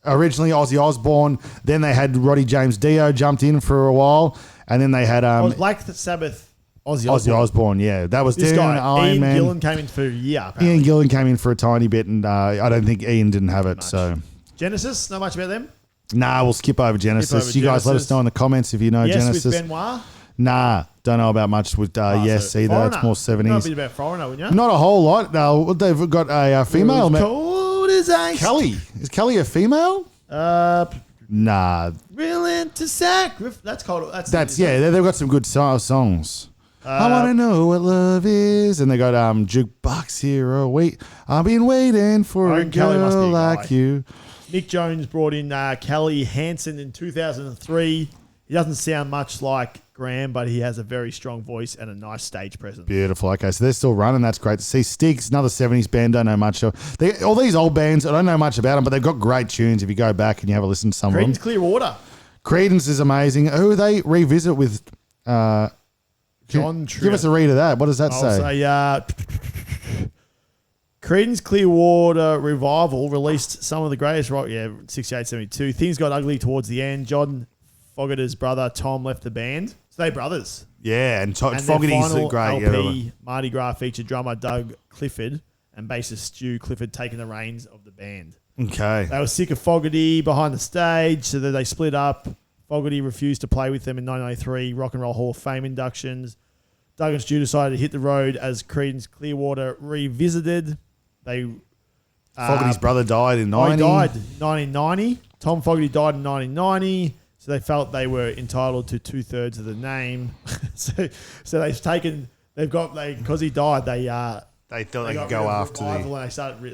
originally Ozzy Osbourne. Then they had Roddy James Dio jumped in for a while, and then they had was Black Sabbath. Ozzy Osbourne, yeah. That was this down guy, Iron Ian Man. Gillan came in for a year, apparently. Ian Gillan came in for a tiny bit, and I don't think Ian didn't have it. So Genesis, know much about them? Nah, we'll skip over Genesis. You guys let us know in the comments if you know Genesis. Yes, with Benoit? Nah, don't know about much with Yes either. Foreigner. It's more 70s. You know a bit about Foreigner, wouldn't you? Not a whole lot. No, they've got a female. Cold as ice. Kelly. Is Kelly a female? Nah. Real into sack. That's called. That's yeah. They've got some good songs. I want to know what love is. And they got Jukebox Hero. Wait, I've been waiting for a girl like you. Mick Jones brought in Kelly Hansen in 2003. He doesn't sound much like Graham, but he has a very strong voice and a nice stage presence. Beautiful. Okay, so they're still running. That's great to see. Styx, another 70s band. Don't know much of. All these old bands, I don't know much about them, but they've got great tunes if you go back and you have a listen to some Creedence of them. Clearwater. Creedence is amazing. Who they revisit with... John Give us a read of that. What does that say? I'll say Creedence Clearwater Revival released some of the greatest rock, 68, 72. Things got ugly towards the end. John Fogerty's brother, Tom, left the band. So they brothers. Yeah, and Fogerty's great. LP, Mardi Gras featured drummer Doug Clifford and bassist Stu Clifford taking the reins of the band. Okay. They were sick of Fogerty behind the stage, so that they split up. Fogerty refused to play with them in 1993 Rock and Roll Hall of Fame inductions. Doug and Stu decided to hit the road as Creedence Clearwater revisited. Fogerty's brother died in 90. He died in 1990. Tom Fogerty died in 1990, so they felt they were entitled to 2/3 of the name. so because he died, they thought they could go after the. And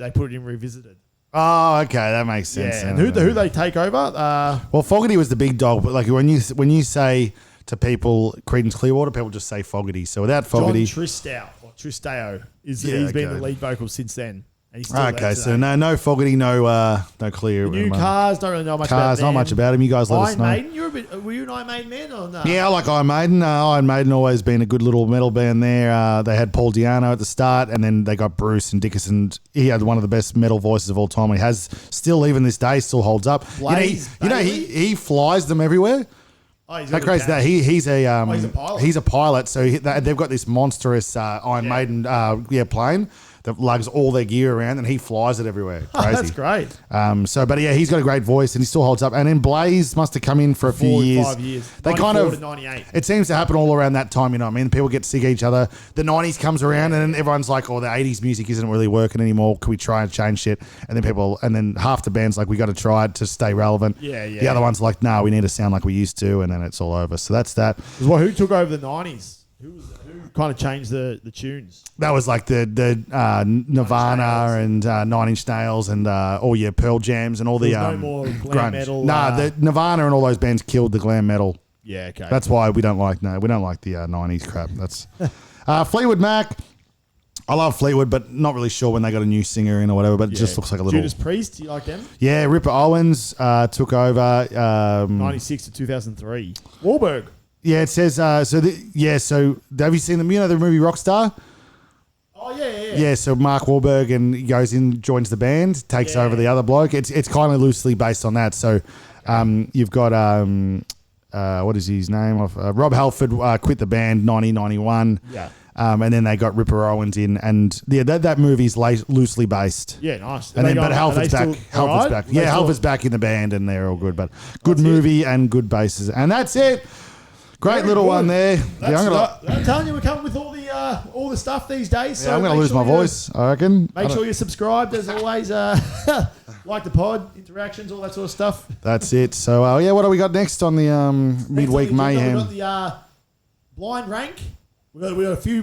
they put it in revisited. Oh, okay, that makes sense. Yeah, and who they take over? Well, Fogerty was the big dog, but like when you say to people Creedence Clearwater, people just say Fogerty. So without Fogerty, John Tristao he's been the lead vocal since then. And he's still okay, so no Fogerty, no Clear. New Cars, don't really know much about them. Not much about him. You guys let us know. Iron Maiden, were you an Iron Maiden man or no? Yeah, I like Iron Maiden. Iron Maiden always been a good little metal band there. They had Paul Di'Anno at the start, and then they got Bruce and Dickinson. He had one of the best metal voices of all time. He has still, even this day, still holds up. He flies them everywhere. Oh, he's that crazy that he's a pilot. He's a pilot, so they've got this monstrous Iron Maiden plane that lugs all their gear around, and he flies it everywhere. Crazy. That's great. But he's got a great voice, and he still holds up. And then Blaze must have come in for a few years. 5 years. They kind of 98. It seems to happen all around that time. You know what I mean? People get sick of each other. The 90s comes around, and then everyone's like, "Oh, the 80s music isn't really working anymore. Can we try and change shit?" And then half the band's like, "We got to try it to stay relevant." Yeah. The other one's like, "No, we need to sound like we used to," and then it's all over. So that's that. Well, who took over the 90s? Who kind of changed the tunes? That was like the Nirvana and 9 Inch Nails and all your Pearl Jams and all the no more glam grunge. metal. The Nirvana and all those bands killed the glam metal. Yeah, okay. That's why we don't like the 90s crap. That's Fleetwood Mac. I love Fleetwood, but not really sure when they got a new singer in or whatever. But it just looks like a little. Judas Priest, do you like them? Yeah, Ripper Owens took over 96 to 2003. Wahlberg. Yeah, it says so have you seen them? You know the movie Rockstar? Oh yeah. Yeah, so Mark Wahlberg and he goes in, joins the band, takes over the other bloke. It's kind of loosely based on that. So you've got what is his name? Rob Halford quit the band 1991. Yeah. And then they got Ripper Owens in, and that movie's loosely based. Yeah, nice. But Halford's back. Halford's back. Yeah, Halford's back in the band, and they're all good. But good movie and good bases, and that's it. Great Very little good. one there. I'm telling you, we're coming with all the stuff these days. So I'm going to lose my voice, I reckon. Make sure you're subscribed, as always. Like the pod, interactions, all that sort of stuff. That's it. So, what do we got next on the Midweek Mayhem? We've got the blind rank. We got 3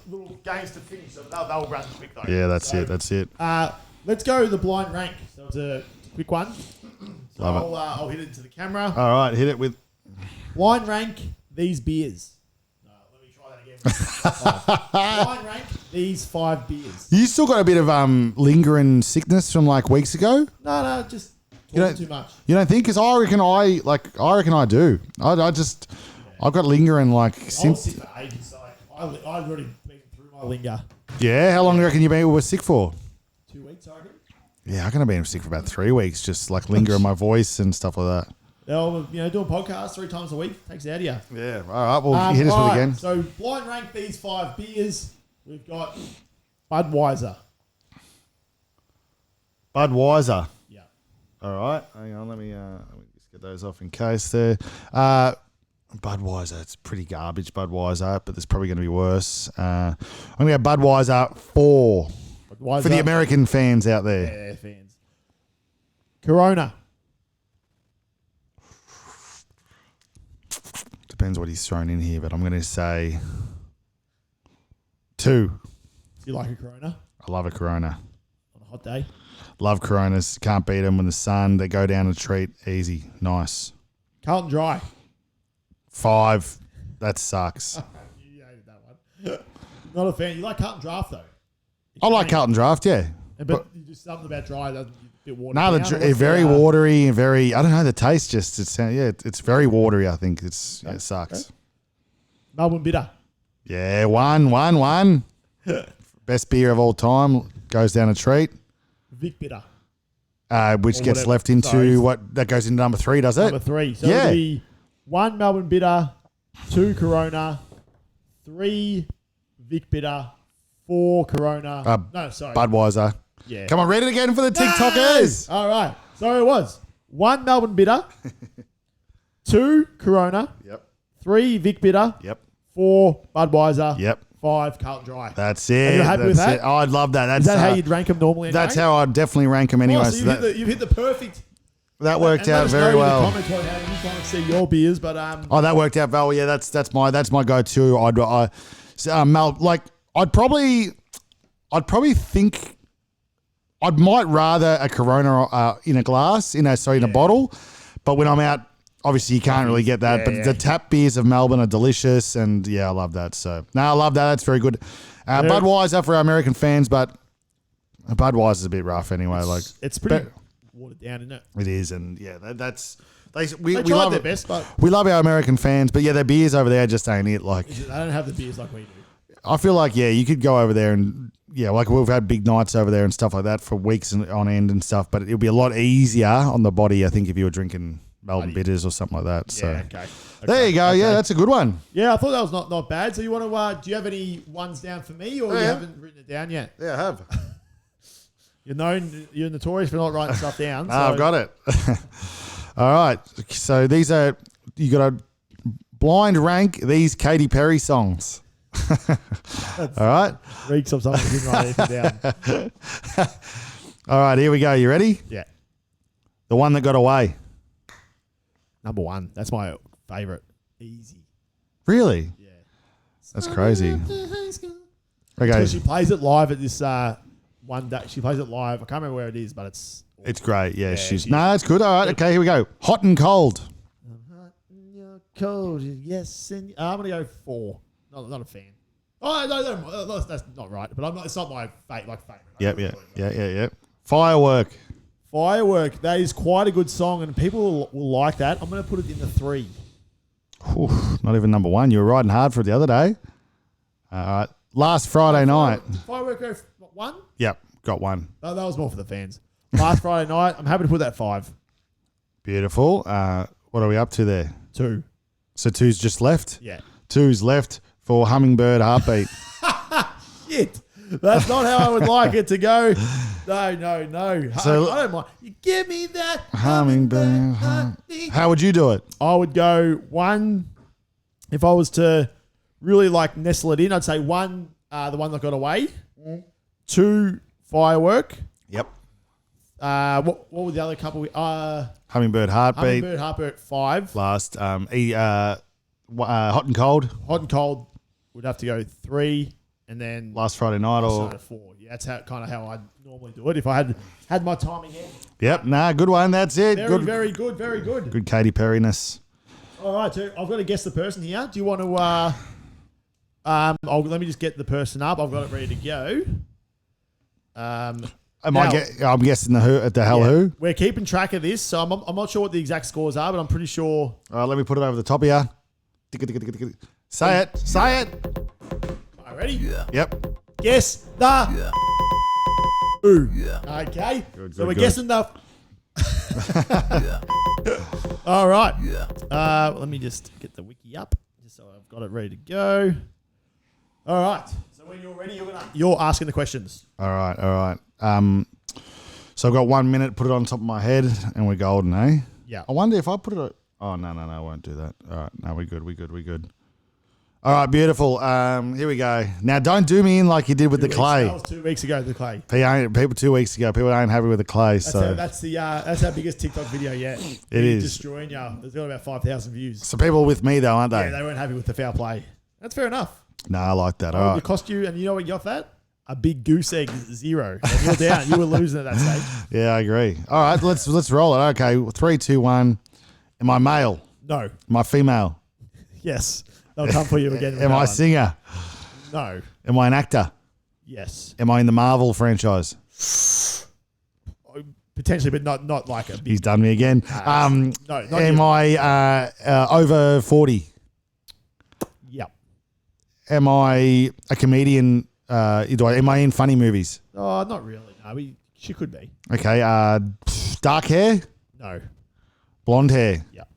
little games to finish. So they'll run quick though. Yeah, that's it. Let's go to the blind rank. So it's a quick one. So Love it. I'll hit it into the camera. All right, hit it with... Blind rank these beers. Let me try that Blind rank these 5 beers. You still got a bit of lingering sickness from like weeks ago. No, just talking too much. You don't think? Because I reckon I do. I've got lingering like I was since. sick for ages. So I've already been through my linger. Yeah, how long do you reckon you were sick for? 2 weeks, I reckon. Yeah, I reckon I've been sick for about 3 weeks, just like linger in my voice and stuff like that. They'll, doing podcasts 3 times a week takes it out of you. Yeah, all right. Well, hit us with it again. So blind rank these 5 beers. We've got Budweiser. Budweiser. Yeah. All right. Hang on. Let me just get those off in case there. Budweiser. It's pretty garbage, Budweiser, but there's probably going to be worse. I'm going to go Budweiser 4 Budweiser. for the American fans out there. Yeah, fans. Corona. Depends what he's thrown in here, but I'm going to say 2. Do you like a Corona I love a Corona. on a hot day? Love Coronas. Can't beat them when the sun. They go down a treat. Easy. Nice. Carlton Dry. 5. That sucks. You hated that one. Not a fan. You like Carlton Draft though. I like Carlton Draft, yeah. But you just something about dry doesn't a bit watered No, down. it's very watery and very. I don't know the taste. Just it's very watery. I think it sucks. Okay. Melbourne Bitter. Yeah, one. Best beer of all time goes down a treat. Vic Bitter. Which Or gets whatever. left into Sorry. what that goes into number 3, does it? Number 3. So Yeah. it'll be 1 Melbourne Bitter, 2 Corona, 3 Vic Bitter, 4 Corona. No, sorry. Budweiser. Yeah. Come on, read it again for the TikTokers. All right. So it was 1 Melbourne Bitter, 2 Corona, Yep. 3 Vic Bitter, Yep. 4 Budweiser, Yep. 5 Carlton Dry. That's it. you happy with that? Oh, I'd love that. That's Is that how you'd rank them normally? That's how I'd definitely rank them anyway. Oh, so so you've hit the perfect. that worked And let out us very know well. in the comments how you want to see your beers, but Oh, that worked out well. Yeah, that's my go-to. I'd probably think I might rather a Corona in a glass, in a bottle. But when I'm out, obviously you can't really get that. But the tap beers of Melbourne are delicious, and yeah, I love that. So no, I love that. That's very good. Budweiser for our American fans, but Budweiser's a bit rough anyway. it's pretty watered down, isn't it? It is, and yeah, we They tried love their it. best, but We love our American fans, but yeah, their beers over there just ain't it. Like, they don't have the beers like we do. I feel like, yeah, you could go over there and, yeah, like we've had big nights over there and stuff like that for weeks on end and stuff, but it'll be a lot easier on the body, I think, if you were drinking Melbourne bitters or something like that. So Yeah, okay. there you go. Okay. Yeah, that's a good one. Yeah, I thought that was not bad. So you want to? Do you have any ones down for me, or you Yeah. haven't written it down yet? Yeah, I have. You're notorious for not writing stuff down. So. I've got it. All right. So you got to blind rank these Katy Perry songs. All right. Reeks of something didn't write anything down. All right, here we go. You ready? Yeah. The one that got away. Number 1. That's my favorite. Easy. Really? Yeah. That's crazy. So Okay. she plays it live at this one day. She plays it live. I can't remember where it is, but it's It's great. Yeah, she's- No, it's good. All right. Okay, here we go. Hot and cold. You're cold, yes, and I'm gonna go 4. Not a fan. Oh no, that's not right. But I'm not. It's not my favorite. Yep. Firework. Firework. That is quite a good song, and people will like that. I'm gonna put it in the 3. Oof, not even number 1. You were riding hard for it the other day. All right. Last Friday night. Firework go 1. Yep, got one. No, that was more for the fans. Last Friday night. I'm happy to put that 5. Beautiful. What are we up to there? 2. So 2's just left? Yeah. 2's left for Hummingbird Heartbeat. Shit. That's not how I would like it to go. No. So- I don't mind. You give me that Hummingbird heartbeat. How would you do it? I would go 1. If I was to really like nestle it in, I'd say 1, the one that got away. 2, firework. Yep. What were the other couple? Hummingbird Heartbeat. Hummingbird, Heartbeat, 5. Last. Hot and cold. Hot and cold would have to go 3, and then Last Friday night or. 4. Yeah, that's kind of how I normally do it. If I had my timing in. Yep. Nah, good one. That's it. Very good. Good Katy Perry-ness. All right, so I've got to guess the person here. Do you want to? Let me just get the person up. I've got it ready to go. I'm guessing the hell who? We're keeping track of this, so I'm not sure what the exact scores are, but I'm pretty sure. All right, let me put it over the top of you. Say it. Say it. All right, ready? Yep. Guess the. Who? Okay. So we're guessing the. All right. Let me just get the wiki up, just so I've got it ready to go. All right. So when you're ready, you're asking the questions. All right. So I've got 1 minute. Put it on top of my head, and we're golden, eh? Yeah. I wonder if I put it. Oh no, I won't do that. All right, no, we're good. All right, beautiful. Here we go. Now, don't do me in like you did with the clay. That was 2 weeks ago. The clay. People 2 weeks ago. People ain't happy with the clay. That's our biggest TikTok video yet. It is destroying you. There's got about 5,000 views. So people with me though, aren't they? Yeah, they weren't happy with the foul play. That's fair enough. No, I like that. All right. It cost you, and you know what you got for that? A big goose egg 0. And you're down. You were losing at that stage. Yeah, I agree. All right, let's roll it. Okay, 3, 2, 1. Am I male? No. Am I female? Yes. They'll come for you again. Am I a singer? No. Am I an actor? Yes. Am I in the Marvel franchise? Potentially, but not like a big. He's done me again. No, not am I over 40? Yep. Am I a comedian? Am I in funny movies? Oh, not really. No, she could be. Okay. Dark hair? No. Blonde hair? Yep.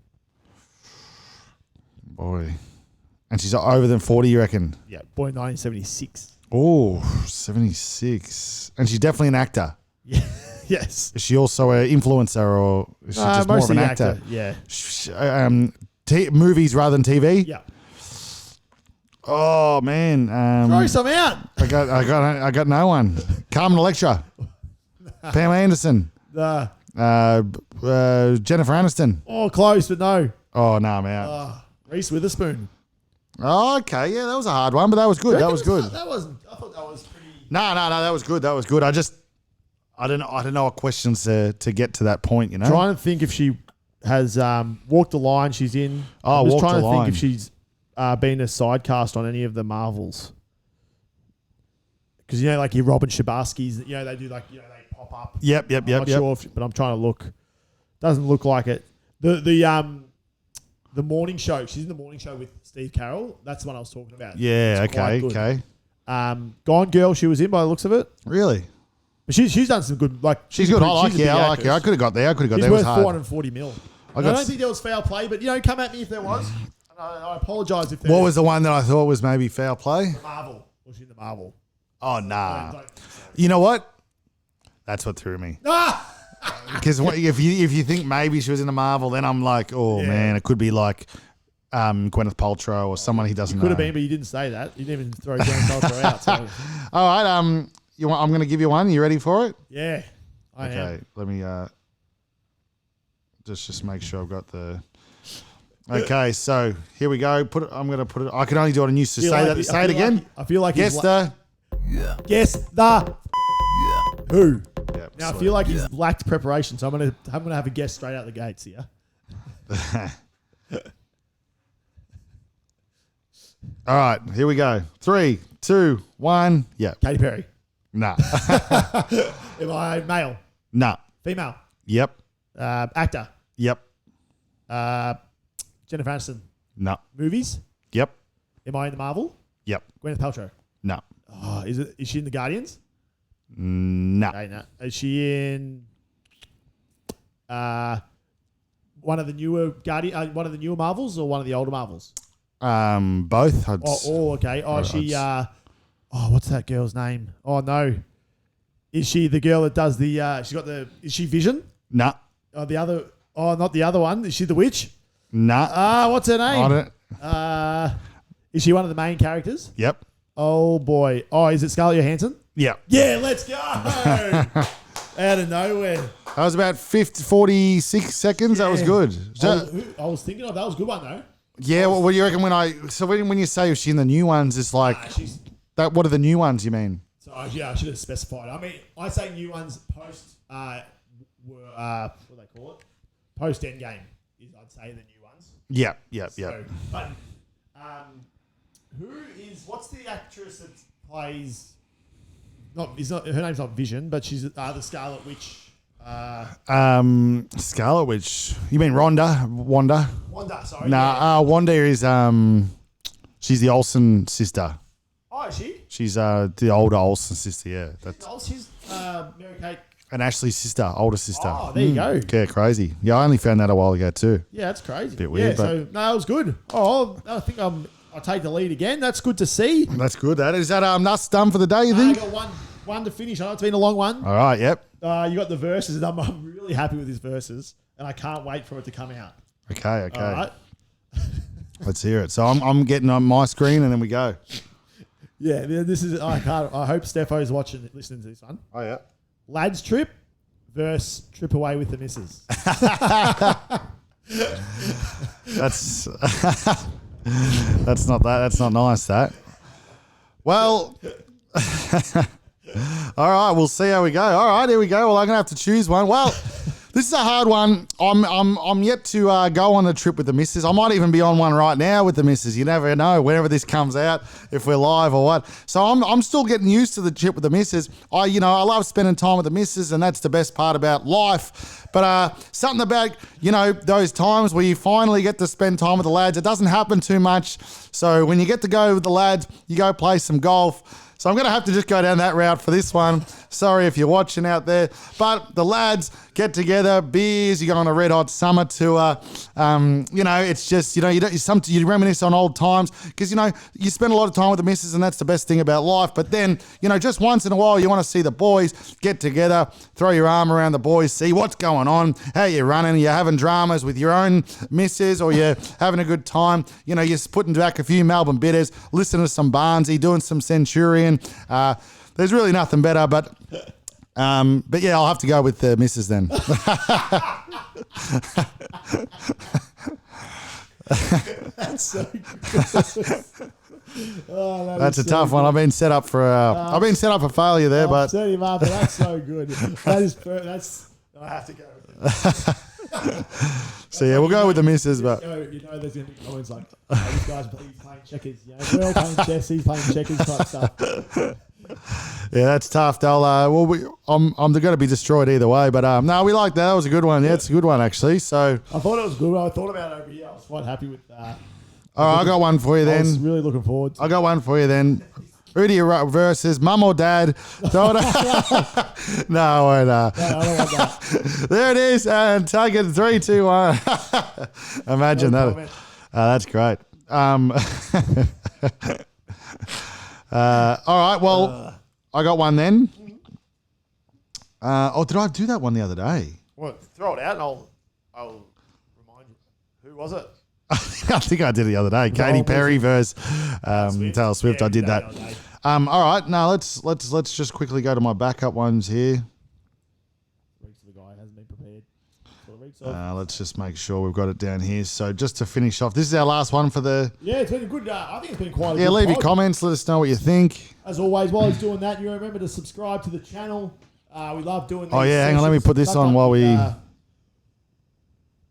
Boy. And she's over than 40, you reckon? Yeah, born in 1976. Oh, 76. And she's definitely an actor. Yeah. Yes. Is she also an influencer, or is she just more of an actor? Yeah. Movies rather than TV? Yeah. Oh man. Throw some out. I got no one. Carmen Electra. Pam Anderson. Jennifer Aniston. Oh, close, but no. Oh no, I'm out. Reese Witherspoon. Oh, okay, yeah, that was a hard one, but that was good. That was good. That wasn't. I thought that was pretty. No, that was good. That was good. I don't know what questions to get to that point. You know, Trying to think if she has walked the line she's in. Oh, I'm just walked trying the to line. think if she's been a side cast on any of the Marvels. Because like your Robin Shabaskis, they do they pop up. Yep. I'm not sure, but I'm trying to look. Doesn't look like it. The morning show. She's in the morning show with Steve Carroll. That's the one I was talking about. Yeah. It's quite good. Okay. Gone Girl. She was in by the looks of it. Really? But she's done some good. Like she's good. I like her. I could have got there. She's there. worth Was hard. 440 mil. I don't think there was foul play, but come at me if there was. I apologise if there. What was the one that I thought was maybe foul play? The Marvel. Was she in the Marvel? Oh nah. You know what? That's what threw me. Because if you think maybe she was in the Marvel, then I'm like, man, it could be like Gwyneth Paltrow or someone he doesn't know. Could have been, but you didn't say that. You didn't even throw Gwyneth Paltrow out. So. All right. I'm going to give you one. You ready for it? Yeah. I am. Let me just make sure I've got the. Okay, so here we go. I'm going to put it. I can only do it on you. So say it again. I feel like guess the. Guess the. Who? Yep, Now I feel like he's lacked preparation, so I'm gonna have a guess straight out the gates here. All right, here we go. 3, 2, 1. Yeah. Katy Perry. Nah. Am I male? Nah. Female? Yep. Actor? Yep. Jennifer Aniston? No. Movies? Yep. Am I in the Marvel? Yep. Gwyneth Paltrow? No. Oh, is she in the Guardians? No. Okay, no. Is she in one of the newer one of the newer Marvels or one of the older Marvels? Both. Okay. Oh, she. What's that girl's name? Oh no, is she the girl that does the? She's got the. Is she Vision? No. Oh, the other. Oh, not the other one. Is she the witch? No. What's her name? I don't. Is she one of the main characters? Yep. Oh boy. Oh, is it Scarlett Johansson? Yep. Yeah, let's go. Out of nowhere. That was about 46 seconds. Yeah. That was good. I was thinking of that was a good one though. Yeah. What do you reckon when you say if she's in the new ones, it's like that? What are the new ones you mean? So yeah, I should have specified. I mean, I say new ones post what do they call it? Post Endgame is I'd say the new ones. Yeah. So, but What's the actress that plays? Her name's not Vision, but she's the Scarlet Witch. Scarlet Witch. You mean Wanda? Wanda, sorry. Wanda is she's the Olsen sister. Oh, is she? She's the older Olsen sister. Yeah, She's Mary Kate and Ashley's sister, older sister. Oh, there you go. Yeah, crazy. Yeah, I only found that a while ago too. Yeah, that's crazy. Bit weird, but so that was good. Oh, I think I'll take the lead again. That's good to see. That's good. Is that that's done for the day? You think? I got one to finish. I know it's been a long one. All right. Yep. You got the verses, and I'm really happy with his verses, and I can't wait for it to come out. Okay. All right. Let's hear it. So I'm getting on my screen, and then we go. Yeah, this is. I hope Stepho's listening to this one. Oh yeah. Lads trip versus trip away with the missus. That's not that. That's not nice. That. Well. All right, we'll see how we go. All right, here we go. Well, I'm gonna have to choose one. Well, this is a hard one. I'm yet to go on a trip with the missus. I might even be on one right now with the missus. You never know whenever this comes out, if we're live or what. So I'm still getting used to the trip with the missus. I love spending time with the missus, and that's the best part about life. But something about those times where you finally get to spend time with the lads. It doesn't happen too much. So when you get to go with the lads, you go play some golf. So I'm going to have to just go down that route for this one. Sorry if you're watching out there. But the lads get together, beers, you go on a red hot summer tour. It's just, you reminisce on old times because, you spend a lot of time with the missus and that's the best thing about life. But then, just once in a while, you want to see the boys get together, throw your arm around the boys, see what's going on, how you're running, you're having dramas with your own missus or you're having a good time. You're putting back a few Melbourne bitters, listening to some Barnesy, doing some Centurion. There's really nothing better, but yeah, I'll have to go with the missus then. That's so good. That's a tough one. I've been set up for failure there, but that's so good. I have to go. So yeah, we'll go with the missus, but there's going to be comments like, "This guy's playing checkers." We're all playing chess. He's playing checkers type stuff. Yeah, that's tough. I'm going to be destroyed either way, but no, we like that. That was a good one. Yeah, it's a good one actually. So I thought it was good. I thought about it over here. I was quite happy with that. All right, I got one for you then. I was really looking forward to it. I got one for you then. Who do you versus mum or dad? No, I don't want that. There it is, and take it 3, 2, 1. Imagine that. That's great. All right, well, I got one then. Did I do that one the other day? Well, throw it out and I'll remind you. Who was it? I think I did it the other day. Katy Perry versus Taylor Swift. I did that. All right, now let's just quickly go to my backup ones here. The guy hasn't been prepared. Let's just make sure we've got it down here. So just to finish off, this is our last one for the. Yeah, it's been a good. I think it's been quite a good. Yeah, leave your comments. Let us know what you think. As always, while he's doing that, you remember to subscribe to the channel. We love doing. Oh yeah, hang on. Let me put this on while we.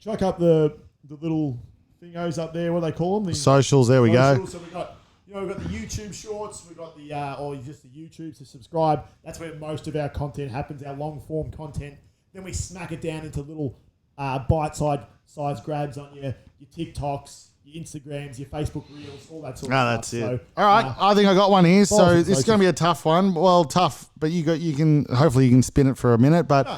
Chuck up the little thingos up there. What do they call them? Socials. There we go. So we've got the YouTube shorts. We've got the or just the YouTube to subscribe. That's where most of our content happens. Our long form content. Then we smack it down into little bite-size grabs on your TikToks, your Instagrams, your Facebook Reels, all that sort of stuff. That's it. So, all right, I think I got one here. So this is going to be a tough one. Well, tough, but hopefully you can spin it for a minute. But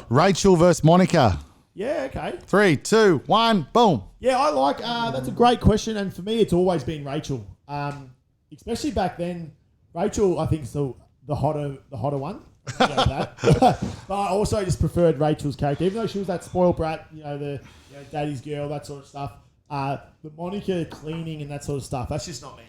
Rachel versus Monica. Yeah, okay. 3, 2, 1, boom. Yeah, I like that's a great question, and for me, it's always been Rachel. Especially back then, Rachel, I think, is the hotter one. But I also just preferred Rachel's character, even though she was that spoiled brat, the daddy's girl, that sort of stuff. The Monica cleaning and that sort of stuff, that's just not me.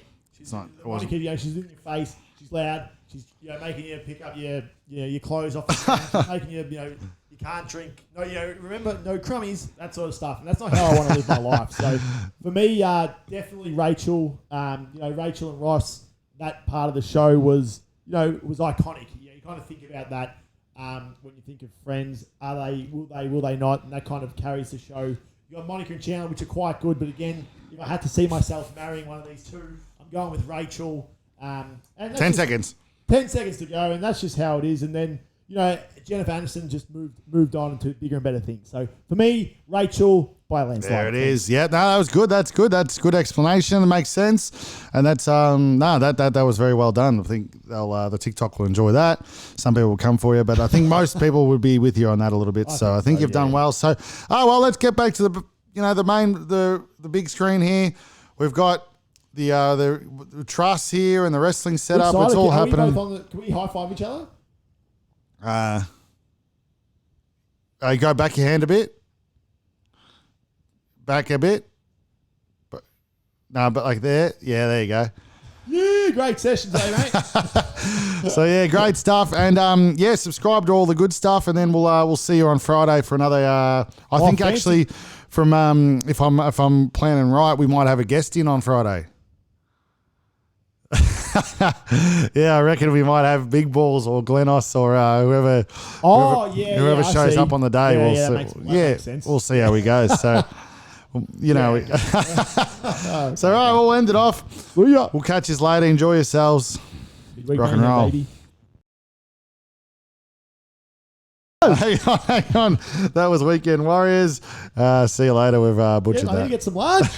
Monica, she's in your face, she's loud, she's making you pick up your clothes off the stand, she's making you you can't drink, remember, no crummies, that sort of stuff, and that's not how I want to live my life. So for me, definitely Rachel. Rachel and Ross, that part of the show was was iconic. You kind of think about that when you think of Friends. Will they not? And that kind of carries the show. You got Monica and Chandler, which are quite good, but again, if I had to see myself marrying one of these two, I'm going with Rachel. And that's 10 just seconds. 10 seconds to go, and that's just how it is. And then, Jennifer Aniston just moved on to bigger and better things. So for me, Rachel by a landslide. There it is. Yeah, no, that was good. That's good. That's good explanation. It makes sense. And that's that was very well done. I think the TikTok will enjoy that. Some people will come for you, but I think most people would be with you on that a little bit. I think you've done well. So, let's get back to the big screen here. We've got the truss here and the wrestling setup. It's all happening. Can we high five each other? Go back your hand a bit. Back a bit. But like there. Yeah, there you go. Yeah, great session today, mate. So yeah, great stuff. And subscribe to all the good stuff, and then we'll see you on Friday for another I think fancy. Actually from if I'm planning right, we might have a guest in on Friday. Yeah, I reckon we might have Big Balls or Glenos or whoever. Whoever shows up on the day. We'll see how we go. So, So all right, we'll end it off. We'll catch you later. Enjoy yourselves. Rock and roll. Baby. Hang on. That was Weekend Warriors. See you later. We've butchered that. I need to get some lunch.